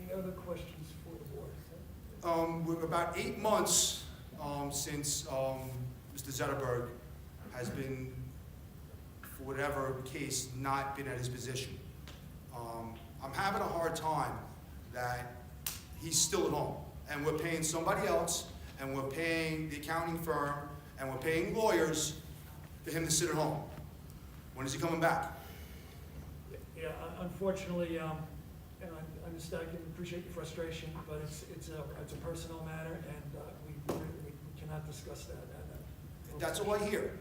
Any other questions for the board? We're about 8 months since Mr. Zetterberg has been, for whatever case, not been at his position. I'm having a hard time that he's still at home, and we're paying somebody else, and we're paying the accounting firm, and we're paying lawyers for him to sit at home. When is he coming back? Yeah, unfortunately, and I understand, I can appreciate your frustration, but it's a personal matter, and we cannot discuss that. That's all I hear,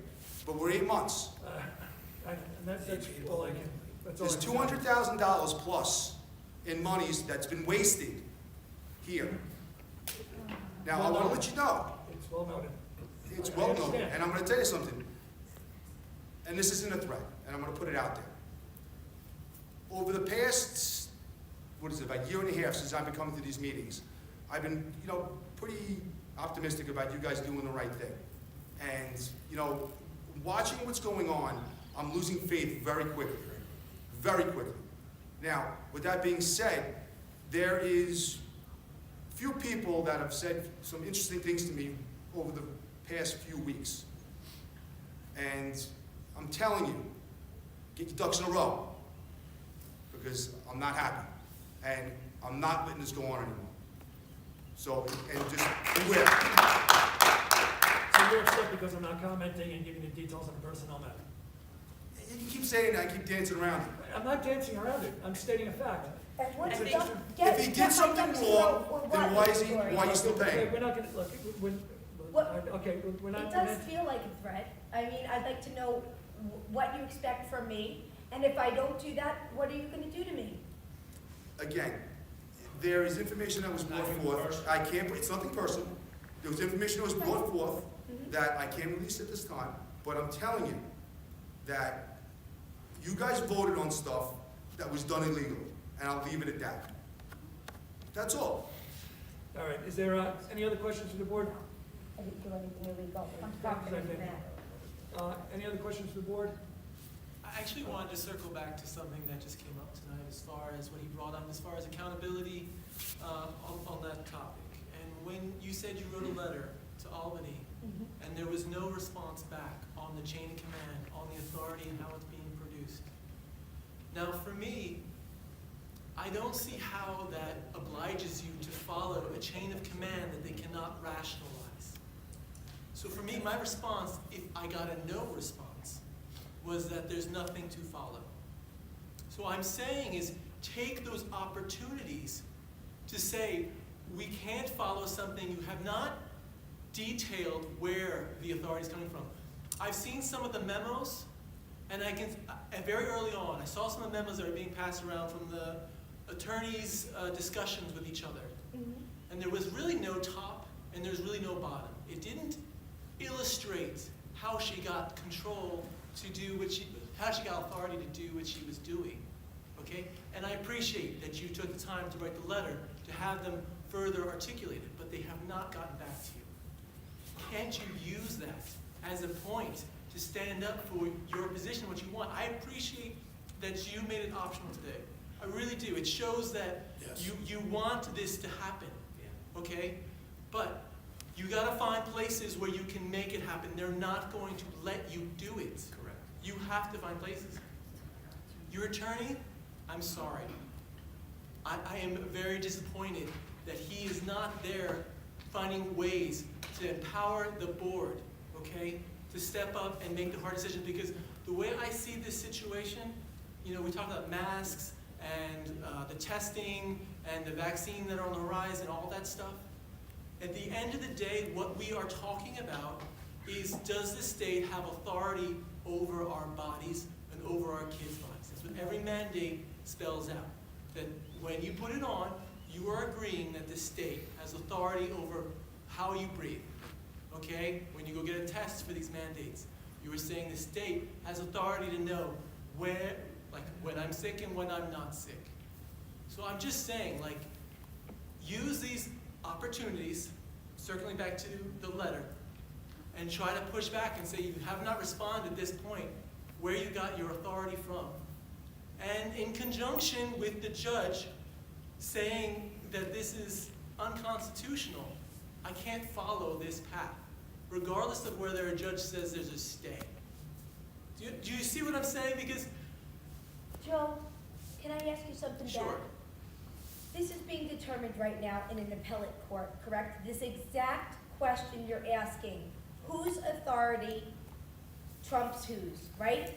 but we're 8 months. And that's all I can, that's all I There's can say. $200,000 plus in monies that's been wasted here. Now, I want to let you know, It's well noted. it's I well known, understand. and I'm going to tell you something, and this isn't a threat, and I'm going to put it out there. Over the past, about year and a half since I've been coming to these meetings, I've been, pretty optimistic about you guys doing the right thing. And, watching what's going on, I'm losing faith very quickly, very quickly. Now, with that being said, there is few people that have said some interesting things to me over the past few weeks. And I'm telling you, get your ducks in a row, because I'm not happy. And I'm not letting this go on anymore. So, and just beware. So you're upset because I'm not commenting and giving you details on the personnel matter? You keep saying that, I keep dancing around it. I'm not dancing around it, I'm stating a fact. And what's It's a- the- If he get did my something ducks in a wrong, row, or then what, why is he, Victoria? why are you still Okay, paying? we're not gonna, look, What- okay, we're not. It does feel like a threat. I mean, I'd like to know what you expect from me, and if I don't do that, what are you gonna do to me? Again, there is information that was brought forth, I can't, it's nothing personal. There was information that was brought forth that I can't release at this time, but I'm telling you that you guys voted on stuff that was done illegally, and I'll leave it at that. That's all. All right, is there any other questions from the board? I didn't do anything illegal. I'm Thank confident you. in that. Any other questions from the board? I actually wanted to circle back to something that just came up tonight as far as what he brought up, as far as accountability on that topic. And when you said you wrote a letter to Albany, and there was no response back on the chain of command, on the authority and how it's being produced. Now for me, I don't see how that obliges you to follow a chain of command that they cannot rationalize. So for me, my response, if I got a no response, was that there's nothing to follow. So what I'm saying is take those opportunities to say, we can't follow something you have not detailed where the authority is coming from. I've seen some of the memos, and I can, very early on, I saw some of the memos that are being passed around from the attorneys' discussions with each other. And there was really no top, and there's really no bottom. It didn't illustrate how she got control to do what how she got authority to do what she was doing, okay? And I appreciate that you took the time to write the letter to have them further articulated, but they have not gotten back to you. Can't you use that as a point to stand up for your position, what you want. I appreciate that you made it optional today. I really do. It shows that Yes. you want this to happen, okay? But you gotta find places where you can make it happen. They're not going to let you do it. Correct. You have to find places. Your attorney, I'm sorry. I am very disappointed that he is not there finding ways to empower the board, okay, to step up and make the hard decisions. Because the way I see this situation, you know, we talk about masks and the testing and the vaccine that are on the rise and all that stuff. At the end of the day, what we are talking about is, does the state have authority over our bodies and over our kids' bodies? That's what every mandate spells out. That when you put it on, you are agreeing that the state has authority over how you breathe. Okay? When you go get a test for these mandates, you are saying the state has authority to know where, like, when I'm sick and when I'm not sick. So I'm just saying, like, use these opportunities, circling back to the letter, and try to push back and say you have not responded at this point where you got your authority from. And in conjunction with the judge saying that this is unconstitutional, I can't follow this path, regardless of whether a judge says there's a stay. Do you see what I'm saying? Because Joe, can I ask you something back? Sure. This is being determined right now in an appellate court, correct? This exact question you're asking, whose authority trumps whose, right?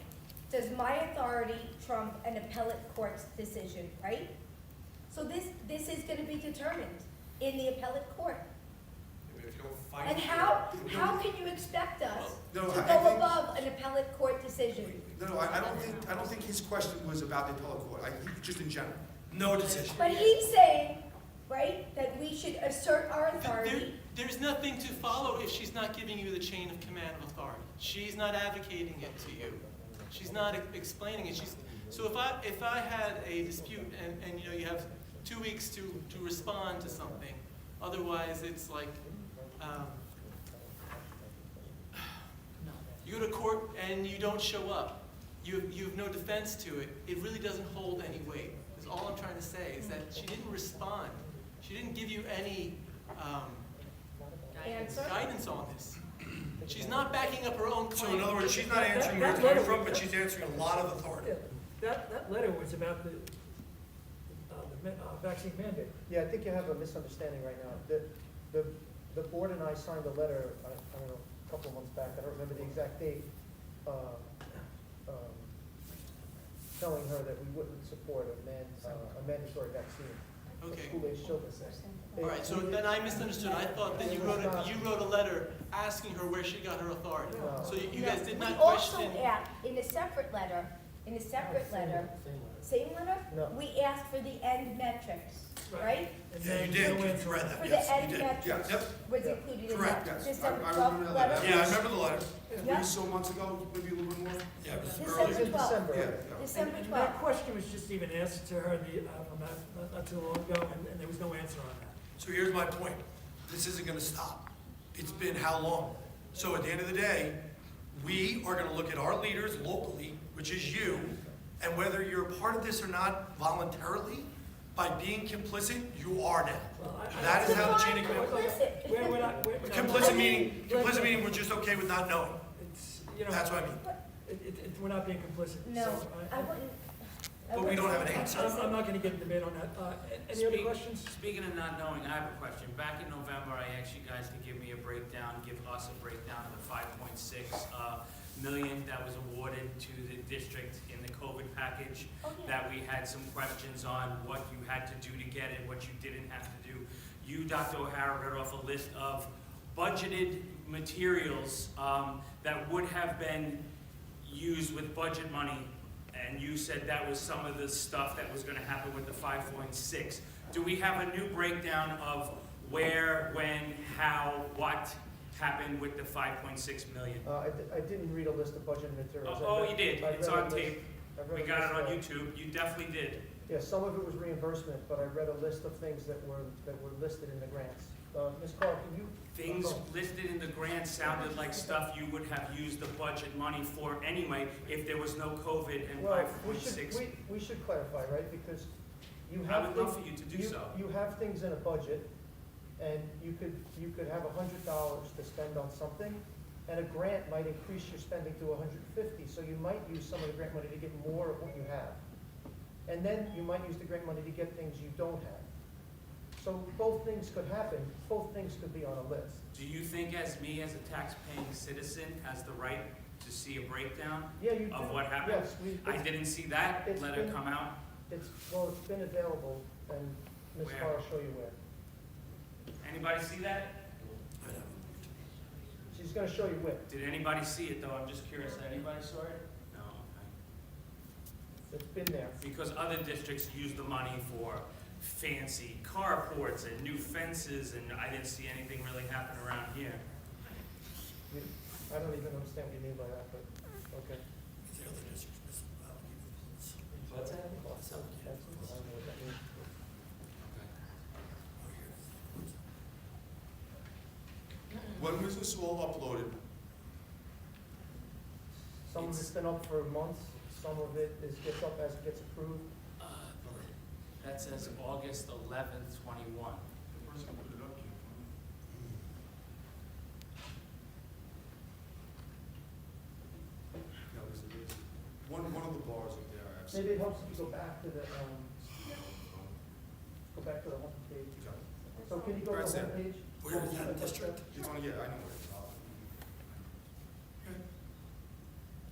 Does my authority trump an appellate court's decision, right? So this is gonna be determined in the appellate court. If you don't fight And it, how can you expect us No, to I go think- above an appellate court decision? No, I don't think his question was about the appellate court. I think just in general. no decision. But he's saying, right, that we should assert our authority. there's nothing to follow if she's not giving you the chain of command of authority. She's not advocating it to you. She's not explaining it. So if I had a dispute and you know you have 2 weeks to respond to something, otherwise it's like you go to court and you don't show up. You have no defense to it. It really doesn't hold any weight. That's all I'm trying to say is that she didn't respond. She didn't give you any Answer? guidance on this. She's not backing up her own So claim. in other words, she's not answering where it's coming from, but she's answering a lot of authority. That letter was about the vaccine mandate. Yeah, I think you have a misunderstanding right now. The board and I signed a letter, I don't know, a couple of months back, I don't remember the exact date, telling her that we wouldn't support a mandatory vaccine for Okay. school-aged children. All right, so then I misunderstood. I thought that you wrote a letter asking her where she got her authority. No. So you guys did not We question. also asked, in a separate letter, same letter? No. We asked for the end metrics, right? And Yeah, then you did, no you answer. read that, For yes, the you end did. metrics Yep, was included in correct, that yes. December I 12th remember that letter? letter. yeah, I remember the letter. Maybe so months ago, maybe a little bit more. Yeah, it was December early. It was in 12th. December. Yeah. December And that 12th. question was just even asked to her not too long ago, and there was no answer on that. So here's my point. This isn't gonna stop. It's been how long? So at the end of the day, we are gonna look at our leaders locally, which is you, and whether you're a part of this or not voluntarily, by being complicit, you are now. Well, That is how the chain of command. Complicit. We're not. Complicit meaning we're just okay with not knowing. It's, you know, That's what I mean. we're not being complicit. No, So I wouldn't. But we don't have an answer. I'm not gonna get a debate on that. Any other questions? Speaking of not knowing, I have a question. Back in November, I asked you guys to give me a breakdown, give us a breakdown of the 5.6 million that was awarded to the district in the COVID package. Oh, yeah. That we had some questions on what you had to do to get it, what you didn't have to do. You, Dr. O'Hara, read off a list of budgeted materials that would have been used with budget money, and you said that was some of the stuff that was going to happen with the 5.6. Do we have a new breakdown of where, when, how, what happened with the 5.6 million? I didn't read a list of budget materials. Oh, you did. It's on tape. I read We a got it on list, YouTube. You definitely did. Yeah, some of it was reimbursement, but I read a list of things that were listed in the grants. Ms. Carr, can you? Things listed in the grant sounded like stuff you would have used the budget money for anyway if there was no COVID and Well, 5.6. we should clarify, right, because you I have. would love for you to do so. You have things in a budget, and you could have $100 to spend on something, and a grant might increase your spending to $150, so you might use some of the grant money to get more of what you have. And then you might use the grant money to get things you don't have. So both things could happen, both things could be on a list. Do you think as me, as a tax-paying citizen, has the right to see a breakdown Yeah, you do. of what happened? Yes, I didn't see that it's letter been- come out. It's been available, and Ms. Where? Carr will show you where. Anybody see that? She's gonna show you where. Did anybody see it, though? I'm just curious. Anybody saw it? No, okay. It's been there. Because other districts use the money for fancy carports and new fences, and I didn't see anything really happen around here. I don't even understand what you mean by that, but, okay. What's that? I don't know what that means. When was this all uploaded? Some of it's been up for months, some of it gets up as it gets approved. That says August 11th, 21. No, there's one of the bars up there, I've seen. Maybe it helps if you go back to the home page. So can you go to Right the there. home page? Where is that district? It's on, yeah, I know what it's called.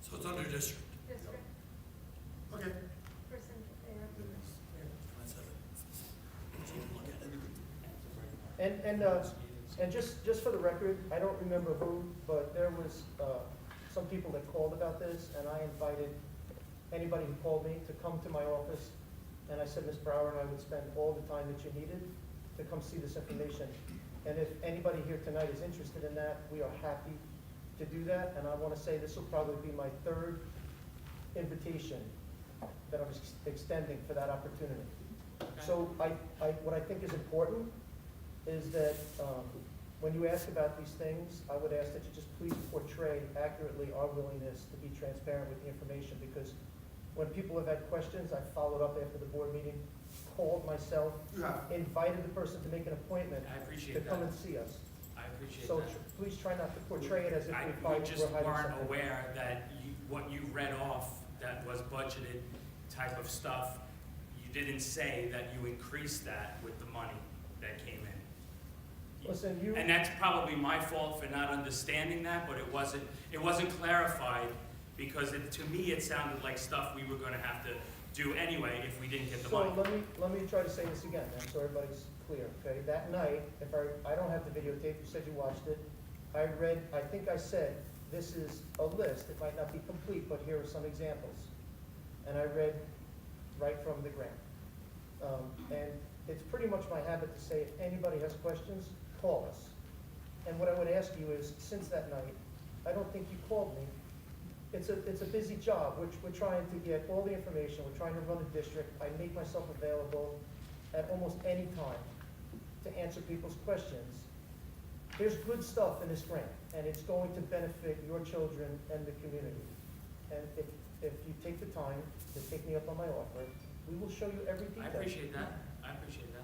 So it's under district. District, Okay. person, there. Let's have it. So you can look at it. And just for the record, I don't remember who, but there was, some people that called about this, and I invited anybody who called me to come to my office, and I said, Ms. Brower and I would spend all the time that you needed to come see this information. And if anybody here tonight is interested in that, we are happy to do that, and I want to say this will probably be my third invitation that I'm extending for that opportunity. So what I think is important is that when you ask about these things, I would ask that you just please portray accurately our willingness to be transparent with the information, because when people have had questions, I followed up after the board meeting, called myself, Yeah. invited the person to make an appointment I appreciate to that. come and see us. I appreciate So that. please try not to portray it as if We we're just hiding weren't something. aware that what you read off that was budgeted type of stuff, you didn't say that you increased that with the money that came in. Listen, you. And that's probably my fault for not understanding that, but it wasn't clarified, because to me, it sounded like stuff we were gonna have to do anyway if we didn't get the money. So let me try to say this again, then, so everybody's clear, okay? That night, I don't have the videotape, you said you watched it. I think I said, this is a list, it might not be complete, but here are some examples. And I read right from the grant. And it's pretty much my habit to say, if anybody has questions, call us. And what I would ask you is, since that night, I don't think you called me. It's a busy job, which we're trying to get all the information, we're trying to run a district. I make myself available at almost any time to answer people's questions. There's good stuff in this grant, and it's going to benefit your children and the community. And if you take the time to take me up on my offer, we will show you every detail. I appreciate that. I appreciate that.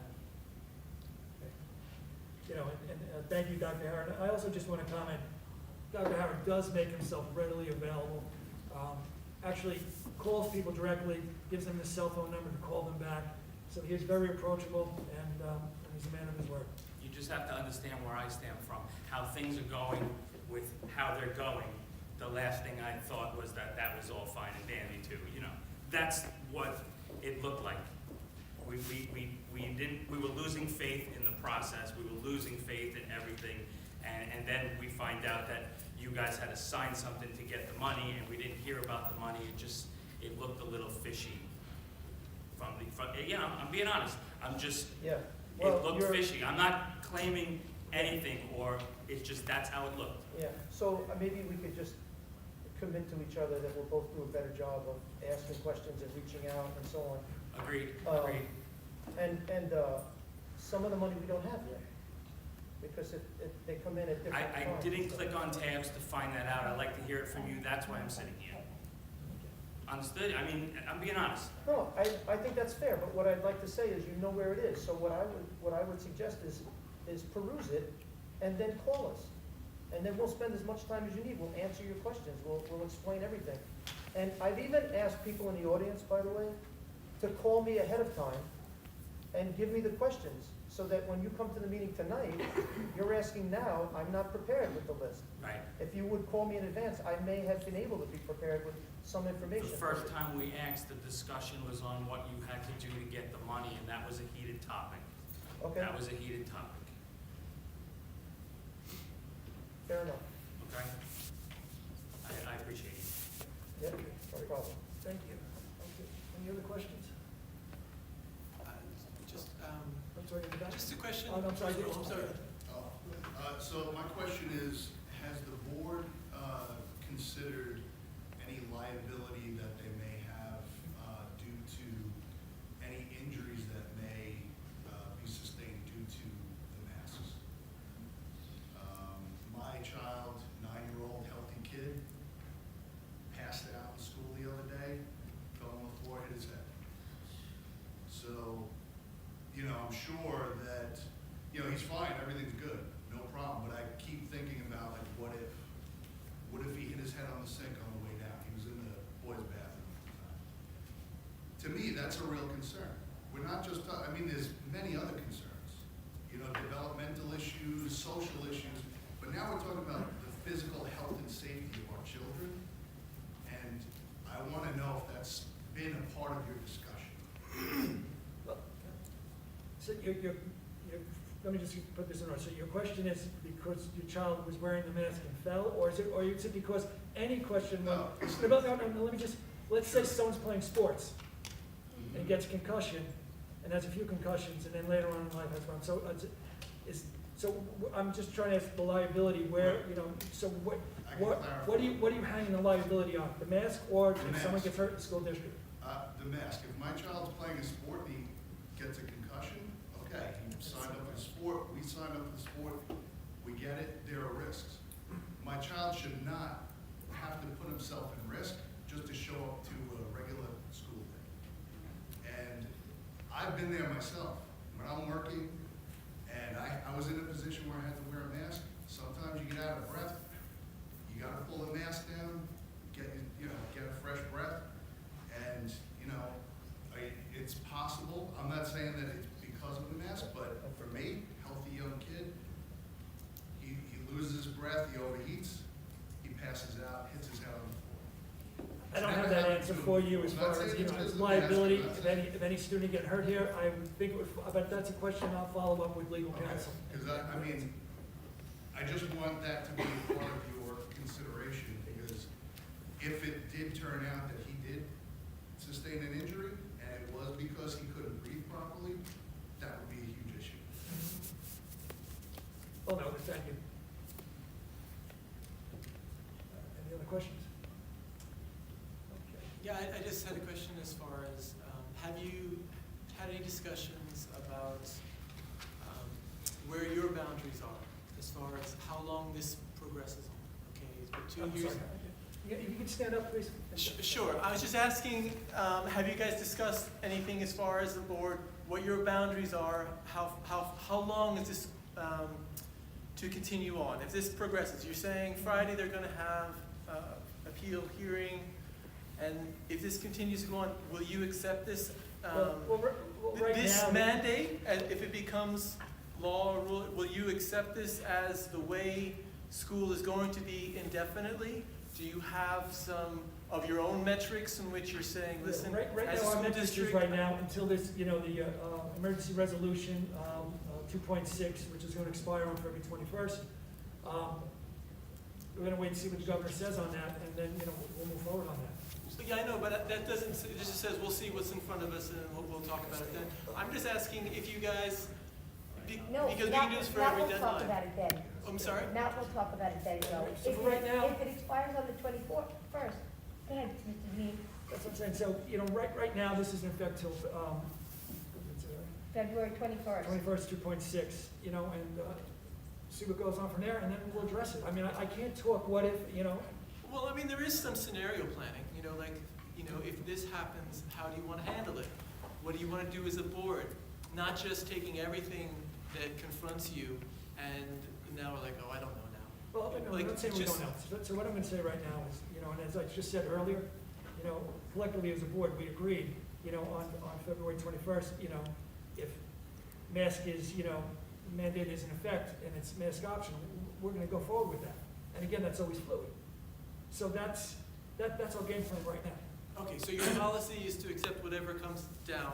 You know, and thank you, Dr. Howard. I also just want to comment, Dr. Howard does make himself readily available. Actually calls people directly, gives them his cell phone number to call them back. So he is very approachable, and he's a man of his word. You just have to understand where I stand from, how things are going with how they're going. The last thing I thought was that was all fine and dandy too, you know. That's what it looked like. We were losing faith in the process, we were losing faith in everything, and then we find out that you guys had to sign something to get the money, and we didn't hear about the money. It looked a little fishy. I'm being honest. Yeah. It looked fishy. I'm not claiming anything, or it's just that's how it looked. Yeah, so maybe we could just commit to each other that we'll both do a better job of asking questions and reaching out and so on. Agreed. And some of the money we don't have yet. because if they come in at different I times. didn't click on tabs to find that out. I'd like to hear it from you. That's why I'm sitting here. Understood? I mean, I'm being honest. No, I think that's fair, but what I'd like to say is you know where it is. So what I would suggest is peruse it and then call us. And then we'll spend as much time as you need. We'll answer your questions. We'll explain everything. And I've even asked people in the audience, by the way, to call me ahead of time and give me the questions so that when you come to the meeting tonight, you're asking now, I'm not prepared with the list. Right. If you would call me in advance, I may have been able to be prepared with some The information. first time we asked, the discussion was on what you had to do to get the money, and that was a heated topic. Okay, That was a heated topic, fair enough. okay? I appreciate it. Yep, no problem. Thank you. Any other questions? Just, I'm sorry, in the back? just a question. Oh, no, I'm sorry. I'm sorry. So my question is, has the board considered any liability that they may have due to any injuries that may be sustained due to the masks? My child, 9-year-old healthy kid, passed out in school the other day, fell on the floor, hit his head. So, I'm sure that, he's fine, everything's good, no problem, but I keep thinking about, like, what if he hit his head on the sink on the way down? He was in the boys' bathroom at the time. To me, that's a real concern. We're not just, there's many other concerns, developmental issues, social issues, but now we're talking about the physical health and safety of our children, and I want to know if that's been a part of your discussion. So let me just put this in order. So your question is because your child was wearing the mask and fell, or is it because any question? No. No, let me just, let's say someone's playing sports and gets a concussion and has a few concussions and then later on in life has one. So I'm just trying to ask the liability where, so what do you hang the liability on? The mask or The if mask. someone gets hurt in the school district? The mask. If my child's playing a sport and he gets a concussion, okay, he signed up for the sport, we signed up for the sport, we get it, there are risks. My child should not have to put himself in risk just to show up to a regular school day. And I've been there myself. When I'm working and I was in a position where I had to wear a mask, sometimes you get out of breath, you gotta pull the mask down, get a fresh breath. And, it's possible, I'm not saying that it's because of the mask, but for me, healthy young kid, he loses his breath, he overheats, he passes out, hits his head on the floor. I don't have that answer for you as far as, liability, if any student get hurt here, I would think it would, but that's a question I'll follow up with legal counsel. Because I just want that to be part of your consideration, because if it did turn out that he did sustain an injury, and it was because he couldn't breathe properly, that would be a huge issue. Oh, no, thank you. Any other questions? Okay. Yeah, I just had a question as far as, have you had any discussions about where your boundaries are as far as how long this progresses on? Okay, it's been 2 I'm years. sorry. If you could stand up, please. Sure. I was just asking, have you guys discussed anything as far as the board, what your boundaries are, how long is this to continue on? If this progresses, you're saying Friday they're going to have appeal hearing, and if this continues to go on, will you accept this Right this now- mandate? If it becomes law or rule, will you accept this as the way school is going to be indefinitely? Do you have some of your own metrics in which you're saying, listen, Right as a now, our school metrics is district? right now, until this, the emergency resolution 2.6, which is going to expire on February 21st. We're going to wait and see what the governor says on that, and then, we'll move forward on that. Yeah, I know, but that doesn't, it just says, we'll see what's in front of us and we'll talk about it then. I'm just asking if you guys, No, because we now, can do this for now every we'll talk deadline. about it then. I'm sorry? Now we'll talk about it then, Joe. So for right now- If it expires on the 24th, first, go ahead, Mr. Dean. That's what I'm saying. So, right now, this is in effect till, February 21st. 21st, 2.6, and see what goes on from there, and then we'll address it. I mean, I can't talk what if, you know, Well, I mean, there is some scenario planning, if this happens, how do you want to handle it? What do you want to do as a board? Not just taking everything that confronts you and now we're like, oh, I don't know now. well, no, I'm not saying we don't know. So what I'm gonna say right now is, you know, and as I just said earlier, you know, collectively as a board, we agreed, you know, on February 21st, you know, if mask is, you know, mandate is in effect and it's mask optional, we're gonna go forward with that. And again, that's always fluid. So that's our game plan right now. Okay, so your policy is to accept whatever comes down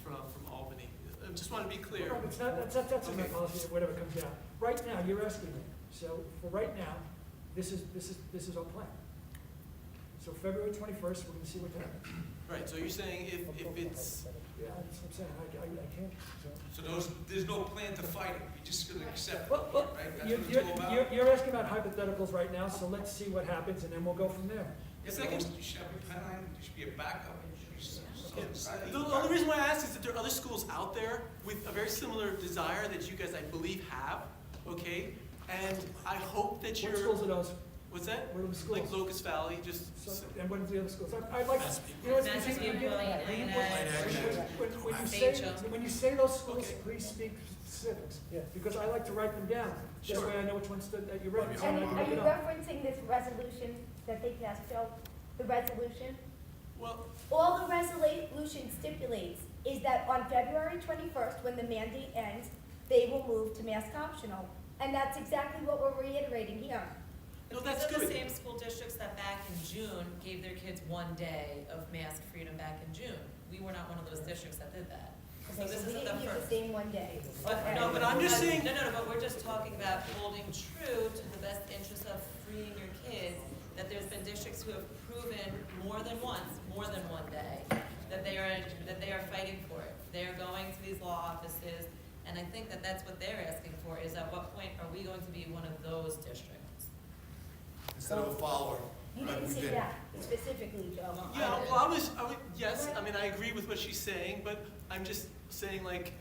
from Albany. I just want to be clear. No, it's not, that's in my Okay. policy, whatever comes down. Right now, you're asking me, so for right now, this is our plan. So February 21st, we're gonna see what happens. Right, so you're saying if it's, Yeah, that's what I'm saying, I can't, so. So there's no plan to fight it, you're just gonna accept it, Well, right? That's what it's all about? you're asking about hypotheticals right now, so let's see what happens, and then we'll go from there. If there should be a plan, there should be a backup. the only reason why I ask is that there are other schools out there with a very similar desire that you guys, I believe, have, okay? And I hope that you're. What schools are those? What's that? What are the schools? Like Locust Valley, just. So, and what are the other schools? I'd like, you know, it's, when you say those schools, Okay. please speak specifics. Yeah. Because I like to write them down. This Sure. way I know which ones that you read. And are you referencing this resolution that they passed, Joe? The resolution? Well, All the resolution stipulates is that on February 21st, when the mandate ends, they will move to mask optional. And that's exactly what we're reiterating here. no, But that's these are good. the same school districts that back in June gave their kids 1 day of mask freedom back in June. We were not one of those districts that did that. So Okay, this so we isn't the didn't use the first. same 1 day. But, Okay. No, but I'm just saying. No, but we're just talking about holding true to the best interest of freeing your kids, that there's been districts who have proven more than once, more than 1 day, that they are fighting for it. They're going to these law offices, and I think that that's what they're asking for, is at what point are we going to be one of those districts? Instead of a follower. You like didn't we've say been. that specifically, Joe. Yeah, well, yes, I mean, I agree with what she's saying, but I'm just saying, like,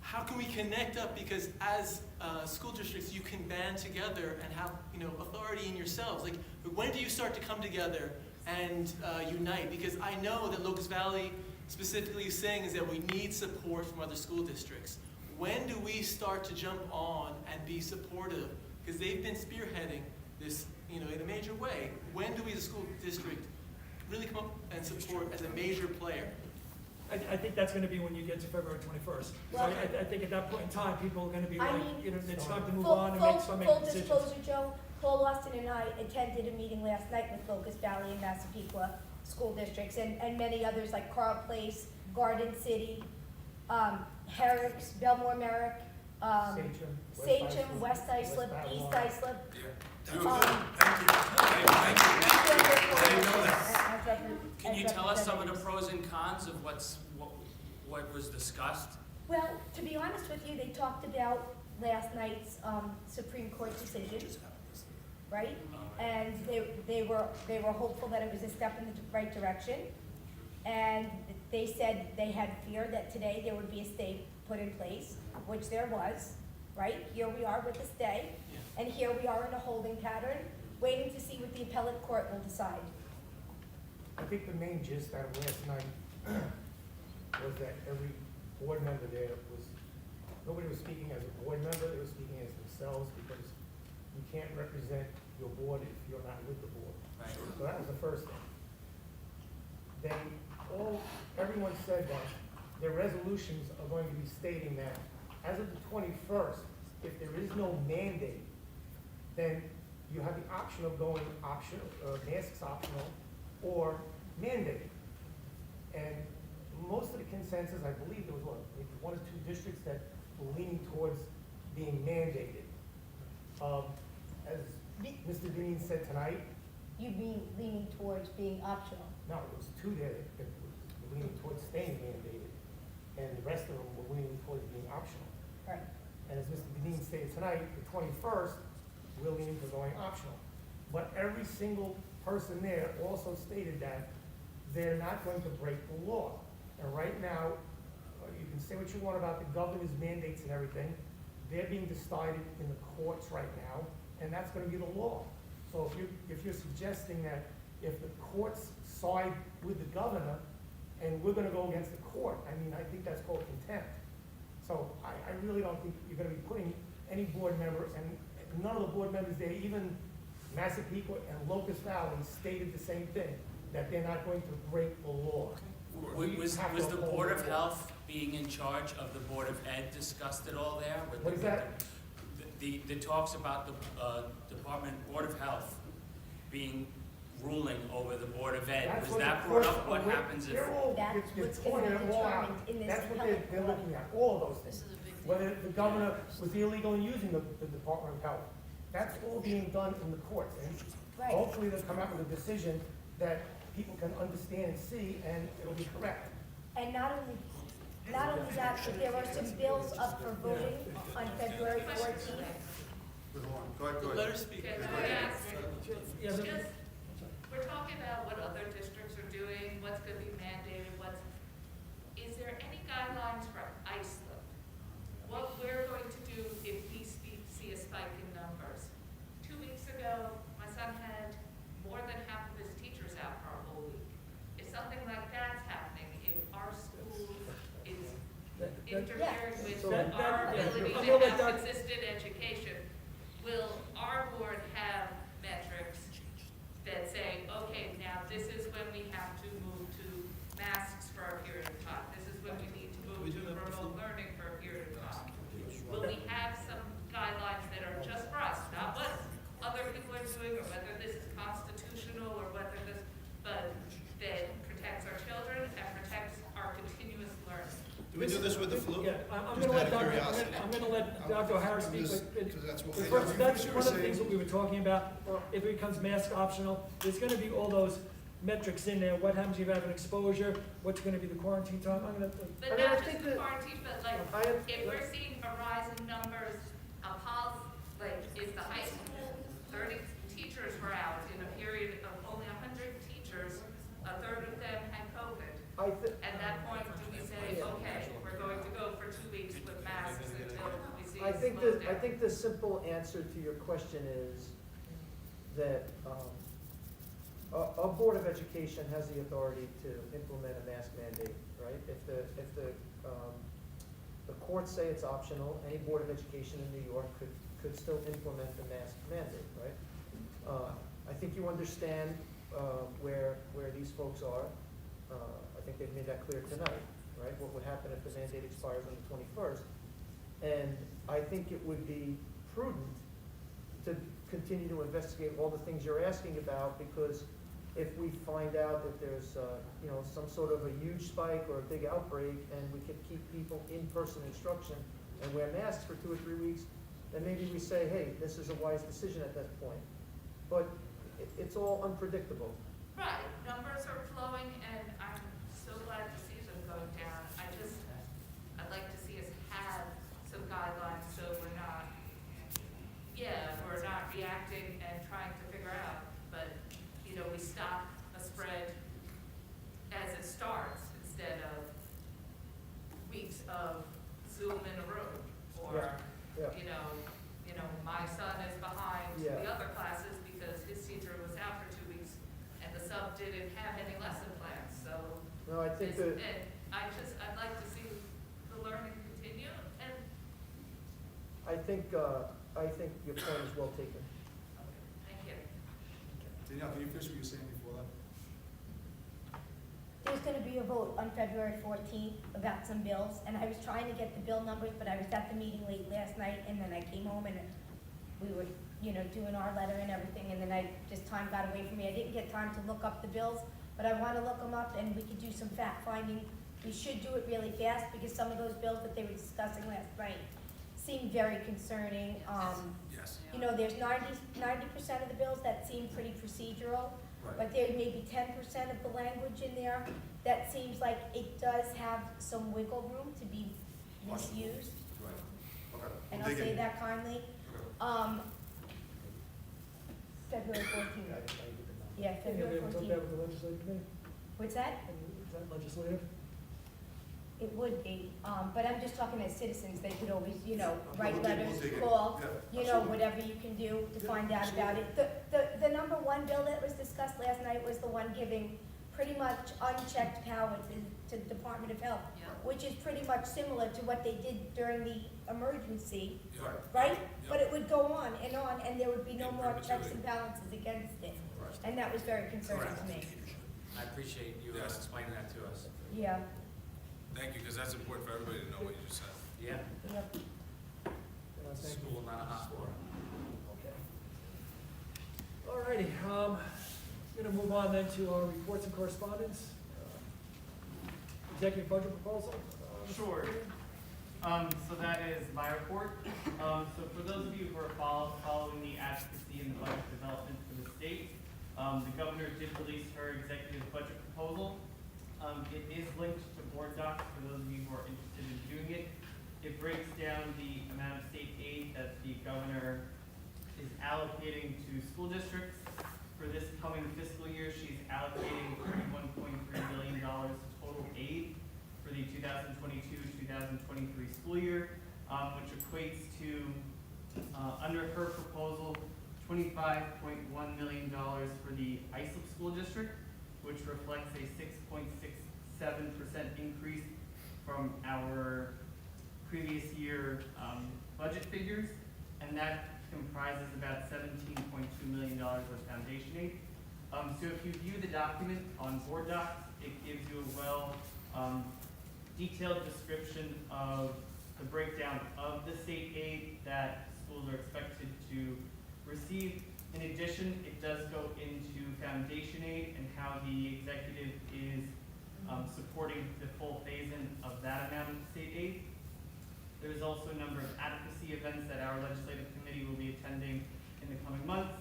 how can we connect up? Because as school districts, you can band together and have, authority in yourselves. Like, when do you start to come together and unite? Because I know that Locust Valley specifically is saying is that we need support from other school districts. When do we start to jump on and be supportive? Because they've been spearheading this, in a major way. When do we as a school district really come up and support as a major player? I think that's gonna be when you get to February 21st. Well, I think at that point in time, people are gonna be I like, mean, it's time to move Full, on and full, start full making decisions. disclosure, Joe, Paul Austin and I attended a meeting last night with Locust Valley and Massapequa school districts and many others like Carl Place, Garden City, Herrick's, Belmore Merrick, Sachem, West Islip, East Islip. Can you tell us some of the pros and cons of what was discussed? Well, to be honest with you, they talked about last night's Supreme Court decision, right? And they were hopeful that it was a step in the right direction. And they said they had fear that today there would be a stay put in place, which there was, right? Here we are with a stay, and here we are in a holding pattern, waiting to see what the appellate court will decide. I think the main gist out of last night was that every board member there nobody was speaking as a board member, they were speaking as themselves, because you can't represent your board if you're not with the board. Right. So that was the first thing. Then everyone said that their resolutions are going to be stating that as of the 21st, if there is no mandate, then you have the option of going optional, masks optional, or mandate. And most of the consensus, I believe there was maybe 1 or 2 districts that were leaning towards being mandated. As Mr. Deneen said tonight. You mean leaning towards being optional? No, it was 2 there that were leaning towards staying mandated, and the rest of them were leaning towards being optional. Right. And as Mr. Deneen stated tonight, the 21st, we're leaning for going optional. But every single person there also stated that they're not going to break the law. And right now, you can say what you want about the governor's mandates and everything, they're being decided in the courts right now, and that's gonna be the law. So if you're suggesting that if the courts side with the governor, and we're gonna go against the court, I mean, I think that's called contempt. So I really don't think you're gonna be putting any board member, and none of the board members there, even Massapequa and Locust Valley stated the same thing, that they're not going to break the law. Was have to the uphold Board the of law. Health being in charge of the Board of Ed discussed it all there? With What is that? The talks about the Board of Health being ruling over the Board of Ed, That's was what that the brought courts- up what happens if? They're all, That's you're what's gonna pointing be it all out. determined in this That's what appellate they're court. looking at, all of those This things. is a big deal. Whether the governor was illegal in using the Department of Health. That's all being done in the courts. And Right. hopefully they'll come out with a decision that people can understand and see, and it'll be correct. And not only that, but there are some bills up for voting on February 14th. Go ahead, The letter speak. Can I ask, Yeah, but- just, we're talking about what other districts are doing, what's gonna be mandated, is there any guidelines for Islip? What we're going to do if we see a spike in numbers? 2 weeks ago, my son had more than half of his teachers out for a whole week. If something like that's happening, if our school is interfering with That- our yeah. ability I'm to gonna let have Doc- consistent education, will our board have metrics that say, okay, now this is when we have to move to masks for a period of time, this is when we need to move to remote learning for a period of time? Will we have some guidelines that are just for us, not what other people are doing, or whether this is constitutional, or whether this, but that protects our children and protects our continuous learning? Do we do this with the flu? Yeah, I'm Just gonna let out of Dr. curiosity. I'm gonna let Dr. O'Hara speak, but Because that's what we. that's one of the things that we were talking about, if it becomes mask optional, there's gonna be all those metrics in there, what happens if you have an exposure, what's gonna be the quarantine time, I'm gonna. But I mean, I not think just the that- quarantine, but like, I have- if we're seeing a rise in numbers, like, if the high school, 30 teachers were out in a period of only 100 teachers, a third of them had COVID. At that point, do we say, okay, we're going to go for 2 weeks with masks until we see I it think slow that, I down? think the simple answer to your question is that, our Board of Education has the authority to implement a mask mandate, right? If the courts say it's optional, any Board of Education in New York could still implement the mask mandate, right? I think you understand, where these folks are. I think they've made that clear tonight, right? What would happen if the mandate expires on the 21st? And I think it would be prudent to continue to investigate all the things you're asking about, because if we find out that there's, some sort of a huge spike or a big outbreak, and we could keep people in-person instruction and wear masks for 2 or 3 weeks, then maybe we say, hey, this is a wise decision at that point. But it's all unpredictable. Right, numbers are flowing, and I'm so glad to see them going down. I'd like to see us have some guidelines, so we're not reacting and trying to figure out, but, we stop a spread as it starts, instead of weeks of Zoom in a room, or, Yeah. my son is behind Yeah. the other classes because his teacher was out for 2 weeks, and the sub didn't have any lesson plans, so. No, I think that, I'd like to see the learning continue, and, I think your point is well taken. thank you. Danielle, can you finish what you were saying before that? There's gonna be a vote on February 14th about some bills, and I was trying to get the bill numbers, but I was at the meeting late last night, and then I came home and we were, doing our letter and everything, and then time got away from me. I didn't get time to look up the bills, but I wanna look them up, and we could do some fact finding. We should do it really fast, because some of those bills that they were discussing last night seem very concerning. Yes. There's 90% of the bills that seem pretty procedural, but there may be 10% of the language in there that seems like it does have some wiggle room to be misused, Right, okay. and We'll I'll dig say in. that kindly. February 14th. Yeah, February Put that 14th. with the legislative committee, What's that? is that legislative? It would be, but I'm just talking as citizens, they could always, you know, write We'll letters, dig it. call, Yeah, you know, absolutely. whatever you can do to find out about it. The number one bill that was discussed last night was the one giving pretty much unchecked power to the Department of Health, Yeah. which is pretty much similar to what they did during the emergency, Yeah. right? Yeah. But it would go on, and there would be no In more checks perpetuity. and balances against it. Right. And that was very concerning to me. I appreciate you Yes. explaining that to us. Yeah, Thank you, because that's important for everybody to know what you just said. Yeah, yep. Thank you. school, not a hospital. Okay. All righty, gonna move on then to our reports and correspondence. Executive budget proposal. Sure. So that is my report. So for those of you who are following the advocacy and the budget development for the state, the governor did release her executive budget proposal. It is linked to board docs for those of you who are interested in doing it. It breaks down the amount of state aid that the governor is allocating to school districts. For this coming fiscal year, she's allocating $31.3 billion total aid for the 2022-2023 school year, which equates to, under her proposal, $25.1 million for the Islip School District, which reflects a 6.67% increase from our previous year budget figures, and that comprises about $17.2 million of foundation aid. So if you view the document on board docs, it gives you a well detailed description of the breakdown of the state aid that schools are expected to receive. In addition, it does go into foundation aid and how the executive is supporting the full phase-in of that amount of state aid. There's also a number of advocacy events that our legislative committee will be attending in the coming months.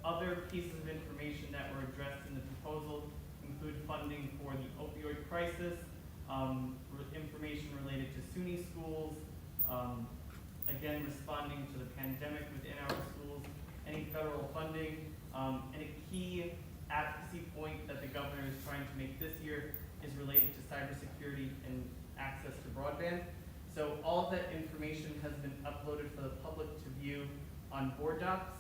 Other pieces of information that were addressed in the proposal include funding for the opioid crisis, information related to SUNY schools, again, responding to the pandemic within our schools, any federal funding, and a key advocacy point that the governor is trying to make this year is related to cybersecurity and access to broadband. So all of that information has been uploaded for the public to view on board docs.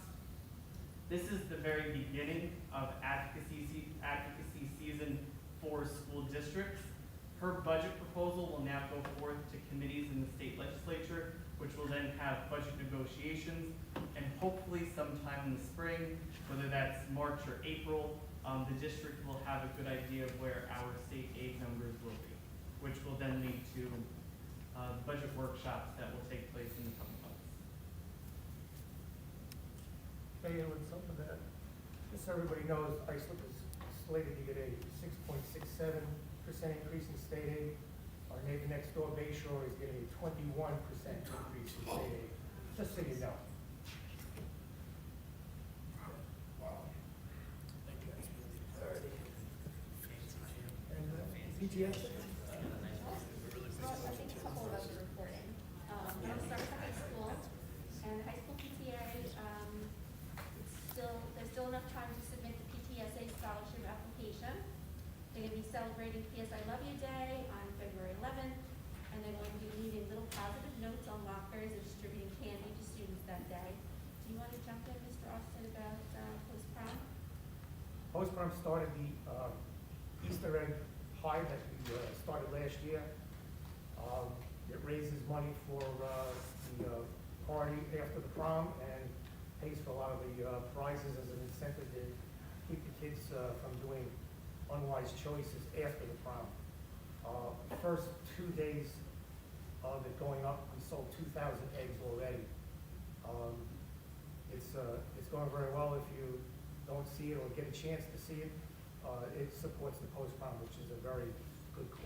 This is the very beginning of advocacy season for school districts. Her budget proposal will now go forth to committees in the state legislature, which will then have budget negotiations, and hopefully sometime in the spring, whether that's March or April, the district will have a good idea of where our state aid numbers will be, which will then lead to budget workshops that will take place in the coming months. Diane, with something that, just so everybody knows, Islip is slated to get a 6.67% increase in state aid. Our neighbor next door, Bay Shore, is getting a 21% increase in state aid, just so you know. Wow. And PTS? So I think a couple of us are reporting. I'll start with the high school, and the high school PTA, there's still enough time to submit the PTSA scholarship application. They're gonna be celebrating PS I Love You Day on February 11th, and they're going to be leaving little positive notes on lockers and distributing candy to students that day. Do you want to jump in, Mr. Austin, about post-prom? Post-prom started the Easter egg pie that we started last year. It raises money for the party after the prom and pays for a lot of the prizes as an incentive to keep the kids from doing unwise choices after the prom. First 2 days of it going up, we sold 2,000 eggs already. It's going very well. If you don't see it or get a chance to see it, it supports the post-prom, which is a very good cause.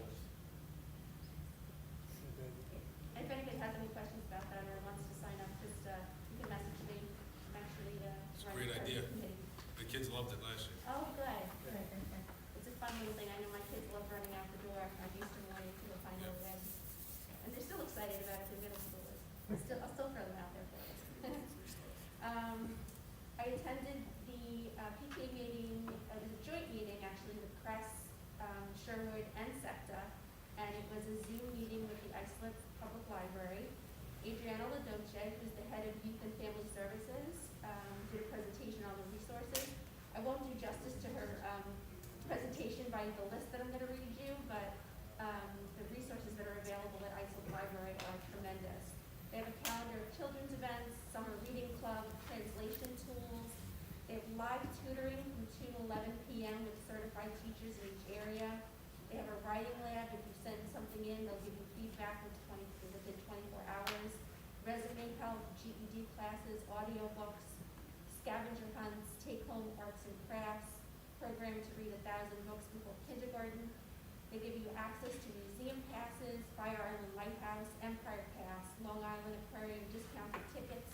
If anybody has any questions about that or wants to sign up, just you can message me. I'm actually It's a running great for idea. the committee. The kids loved it last year. Oh, good. It's a fun little thing. I know my kids love running out the door on Easter morning to go find those eggs. And they're still excited about it, they're middle schoolers. I'll still throw them out there for you. I attended the PTA meeting, the joint meeting actually with Crest, Sherwood, and SEPTA, and it was a Library. Adriana Ladoce, who's the head of Youth and Family Services, did a presentation on the resources. I won't do justice to her presentation by the list that I'm going to read you, but the resources that are available at Islip Library are tremendous. They have a calendar of children's events, summer reading club, translation tools. They have live tutoring from 2 to 11 p.m. with certified teachers in each area. They have a writing lab. If you send something in, they'll give you feedback within 24 hours. Resume help, GED classes, audiobooks, scavenger hunts, take-home arts and crafts, program to read 1,000 books before kindergarten. They give you access to museum passes, Fire Island Lighthouse, Empire Pass, Long Island Aquarium discounted tickets,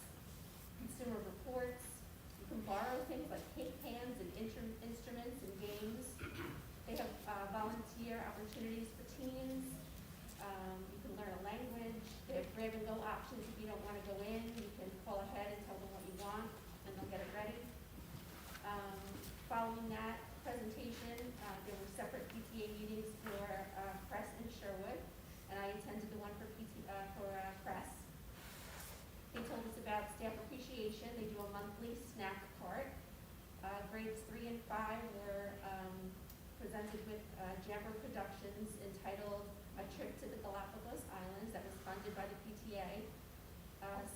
consumer reports. You can borrow things like cake pans and instruments and games. They have volunteer opportunities for teens. You can learn a language. They have grab-and-go options if you don't want to go in. You can call ahead and tell them what you want, and they'll get it ready. Following that presentation, there were separate PTA meetings for Press and Sherwood, and I attended the one for Press. They told us about staff appreciation. They do a monthly snack cart. Grades 3 and 5 were presented with Jammer Productions entitled A Trip to the Galapagos Islands that was funded by the PTA.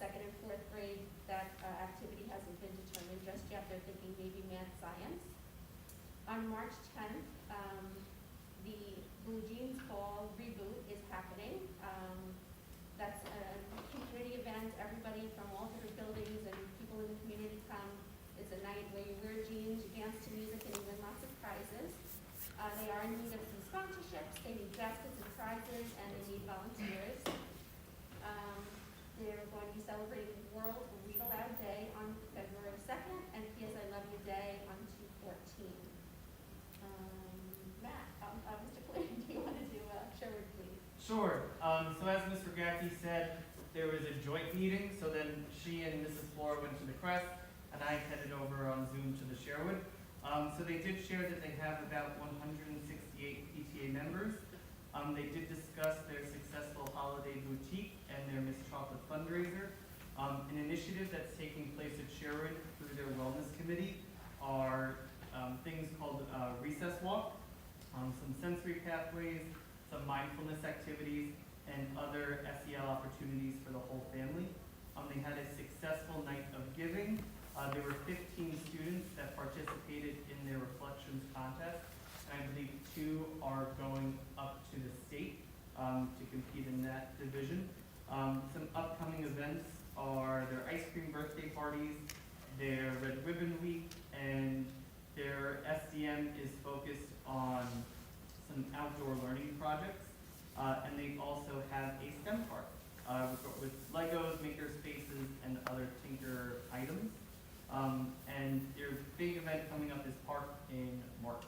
Second and fourth grade, that activity hasn't been determined just yet. They're thinking maybe math science. On March 10th, the Blue Jeans Ball reboot is happening. That's a community event. Everybody from all different buildings and people in the community come. It's a night where you wear jeans, you dance to music, and you win lots of prizes. They are in need of some sponsorships. They need baskets and prizes, and they need volunteers. They're going to be celebrating World Read Aloud Day on February 2nd and P.S. I Love You Day on 2/14. Matt, Mr. Clinton, do you want to do Sherwood, please? Sure. So as Ms. Regacki said, there was a joint meeting, so then she and Mrs. Flora went to the Crest, and I headed over on Zoom to the Sherwood. So they did share that they have about 168 PTA members. They did discuss their successful holiday boutique and their Miss Chocolate fundraiser. An initiative that's taking place at Sherwood through their wellness committee are things called recess walk, some sensory pathways, some mindfulness activities, and other SEL opportunities for the whole family. They had a successful night of giving. There were 15 students that participated in their reflections contest, and I believe 2 are going up to the state to compete in that division. Some upcoming events are their ice cream birthday parties, their Red Ribbon Week, and their SDM is focused on some outdoor learning projects. And they also have a STEM park with Legos, maker spaces, and other Tinker items. And their big event coming up is Park in March.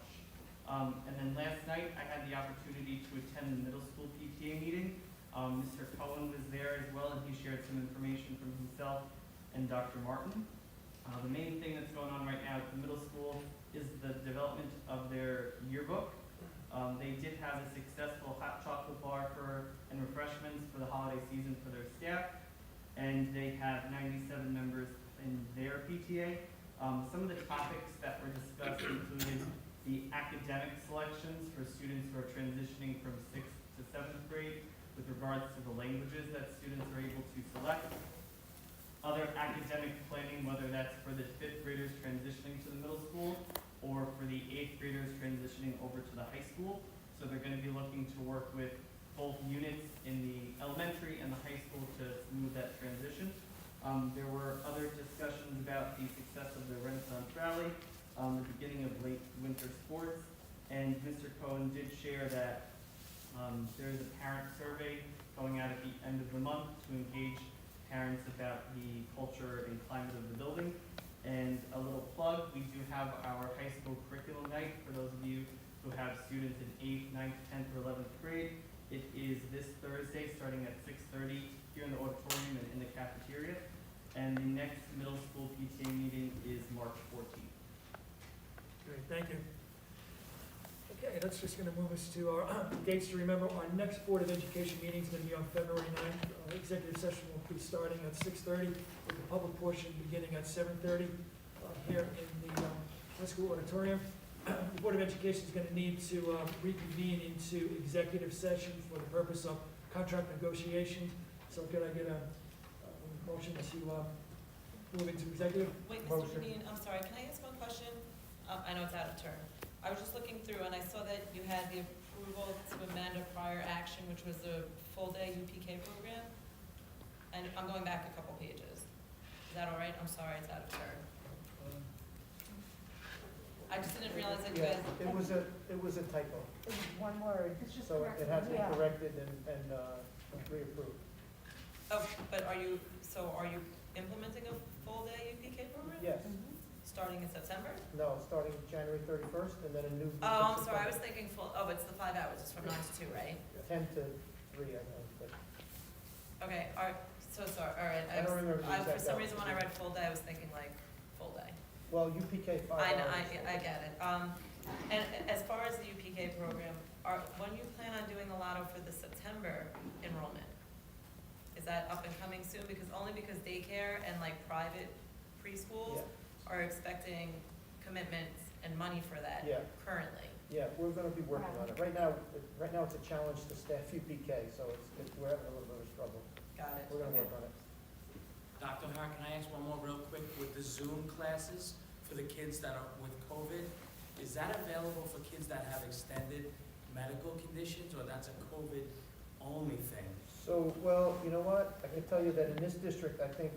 And then last night, I had the opportunity to attend the middle school PTA meeting. Mr. Cohen was there as well, and he shared some information from himself and Dr. Martin. The main thing that's going on right now at the middle school is the development of their yearbook. They did have a successful hot chocolate bar and refreshments for the holiday season for their staff, and they have 97 members in their PTA. Some of the topics that were discussed included the academic selections for students who are transitioning from 6th to 7th grade with regards to the languages that students are able to select. Other academic planning, whether that's for the 5th graders transitioning to the middle school or for the 8th graders transitioning over to the high school. So they're going to be looking to work with both units in the elementary and the high school to smooth that transition. There were other discussions about the success of the Renaissance Rally, the beginning of late winter sports, and Mr. Cohen did share that there's a parent survey going out at the end of the month to engage parents about the culture and climate of the building. And a little plug, we do have our high school curriculum night for those of you who have students in 8th, 9th, 10th, or 11th grade. It is this Thursday starting at 6:30 here in the auditorium and in the cafeteria. And the next middle school PTA meeting is March 14th. Great, thank you. Okay, that's just gonna move us to our dates to remember. Our next Board of Education meeting is gonna be on February 9th. Executive session will be starting at 6:30, with the public portion beginning at 7:30 here in the high school auditorium. The Board of Education is gonna need to reconvene into executive session for the purpose of contract negotiations. So could I get a motion to move into executive? Wait, Mr. Motion. Deneen, I'm sorry, can I ask one question? I know it's out of turn. I was just looking through and I saw that you had the approval to amend a prior action, which was the full-day UPK program. And I'm going back a couple pages. Is that all right? I'm sorry, it's out of turn. I just didn't realize that you Yeah, guys, it was a typo, It was one word. so it has been Yeah. corrected and reapproved. oh, but are you implementing a full-day UPK program? Yes, Starting in September? no, starting January 31st, and then a new. Oh, I'm sorry, I was thinking it's the 5 hours, it's from 9 to 2, right? 10 to 3, I know, but Okay, so sorry, all right. I don't remember the For exact some hours. reason, when I read full day, I was thinking like full day. well, UPK 5 I know, hours. I get it. And as far as the UPK program, when you plan on doing the lotto for the September enrollment? Is that up and coming soon? Only because daycare and like private preschools Yeah. are expecting commitments and money for that Yeah. currently. Yeah, we're gonna be working on it. Right now, it's a challenge to staff UPK, so we're having a little bit of a struggle. Got it. We're gonna Okay. work on it. Dr. Hart, can I ask one more real quick? With the Zoom classes for the kids that are with COVID, is that available for kids that have extended medical conditions, or that's a COVID-only thing? So, well, you know what? I can tell you that in this district, I think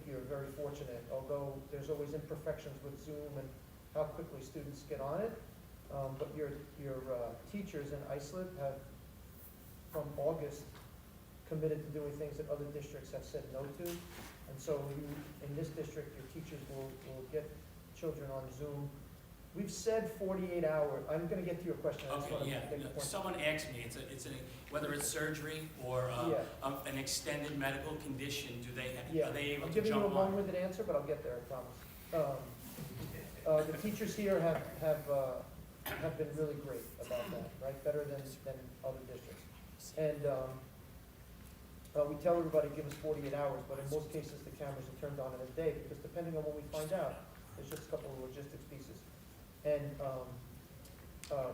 you're very fortunate, although there's always imperfections with Zoom and how quickly students get on it. But your teachers in Islip have, from August, committed to doing things that other districts have said no to. And so in this district, your teachers will get children on Zoom. We've said 48 hours. I'm gonna get to your question. I just Okay, wanna yeah, get your point. someone asked me, whether it's surgery or an extended medical condition, Yeah, are they able I'm to giving you a jump on? long-winded answer, but I'll get there, I promise. The teachers here have been really great about that, right? Better than other districts. And we tell everybody, give us 48 hours, but in most cases, the cameras are turned on in a day, because depending on when we find out, there's just a couple of logistics pieces. And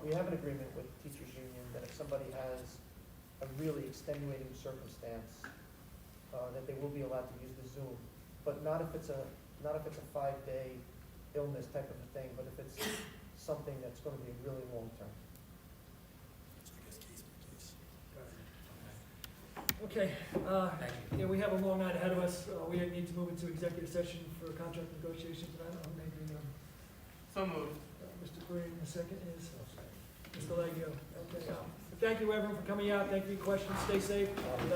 we have an agreement with teachers union that if somebody has a really extenuating circumstance, that they will be allowed to use the Zoom, but not if it's a 5-day illness type of a thing, but if it's something that's going to be really long-term. Okay, Thank you. yeah, we have a long night ahead of us. We need to move into executive session for contract negotiations, and I don't know, maybe, So moved. Mr. Green, the second is Mr. Leggio. Okay, thank you everyone for coming out. Thank you for your questions. Stay safe. And,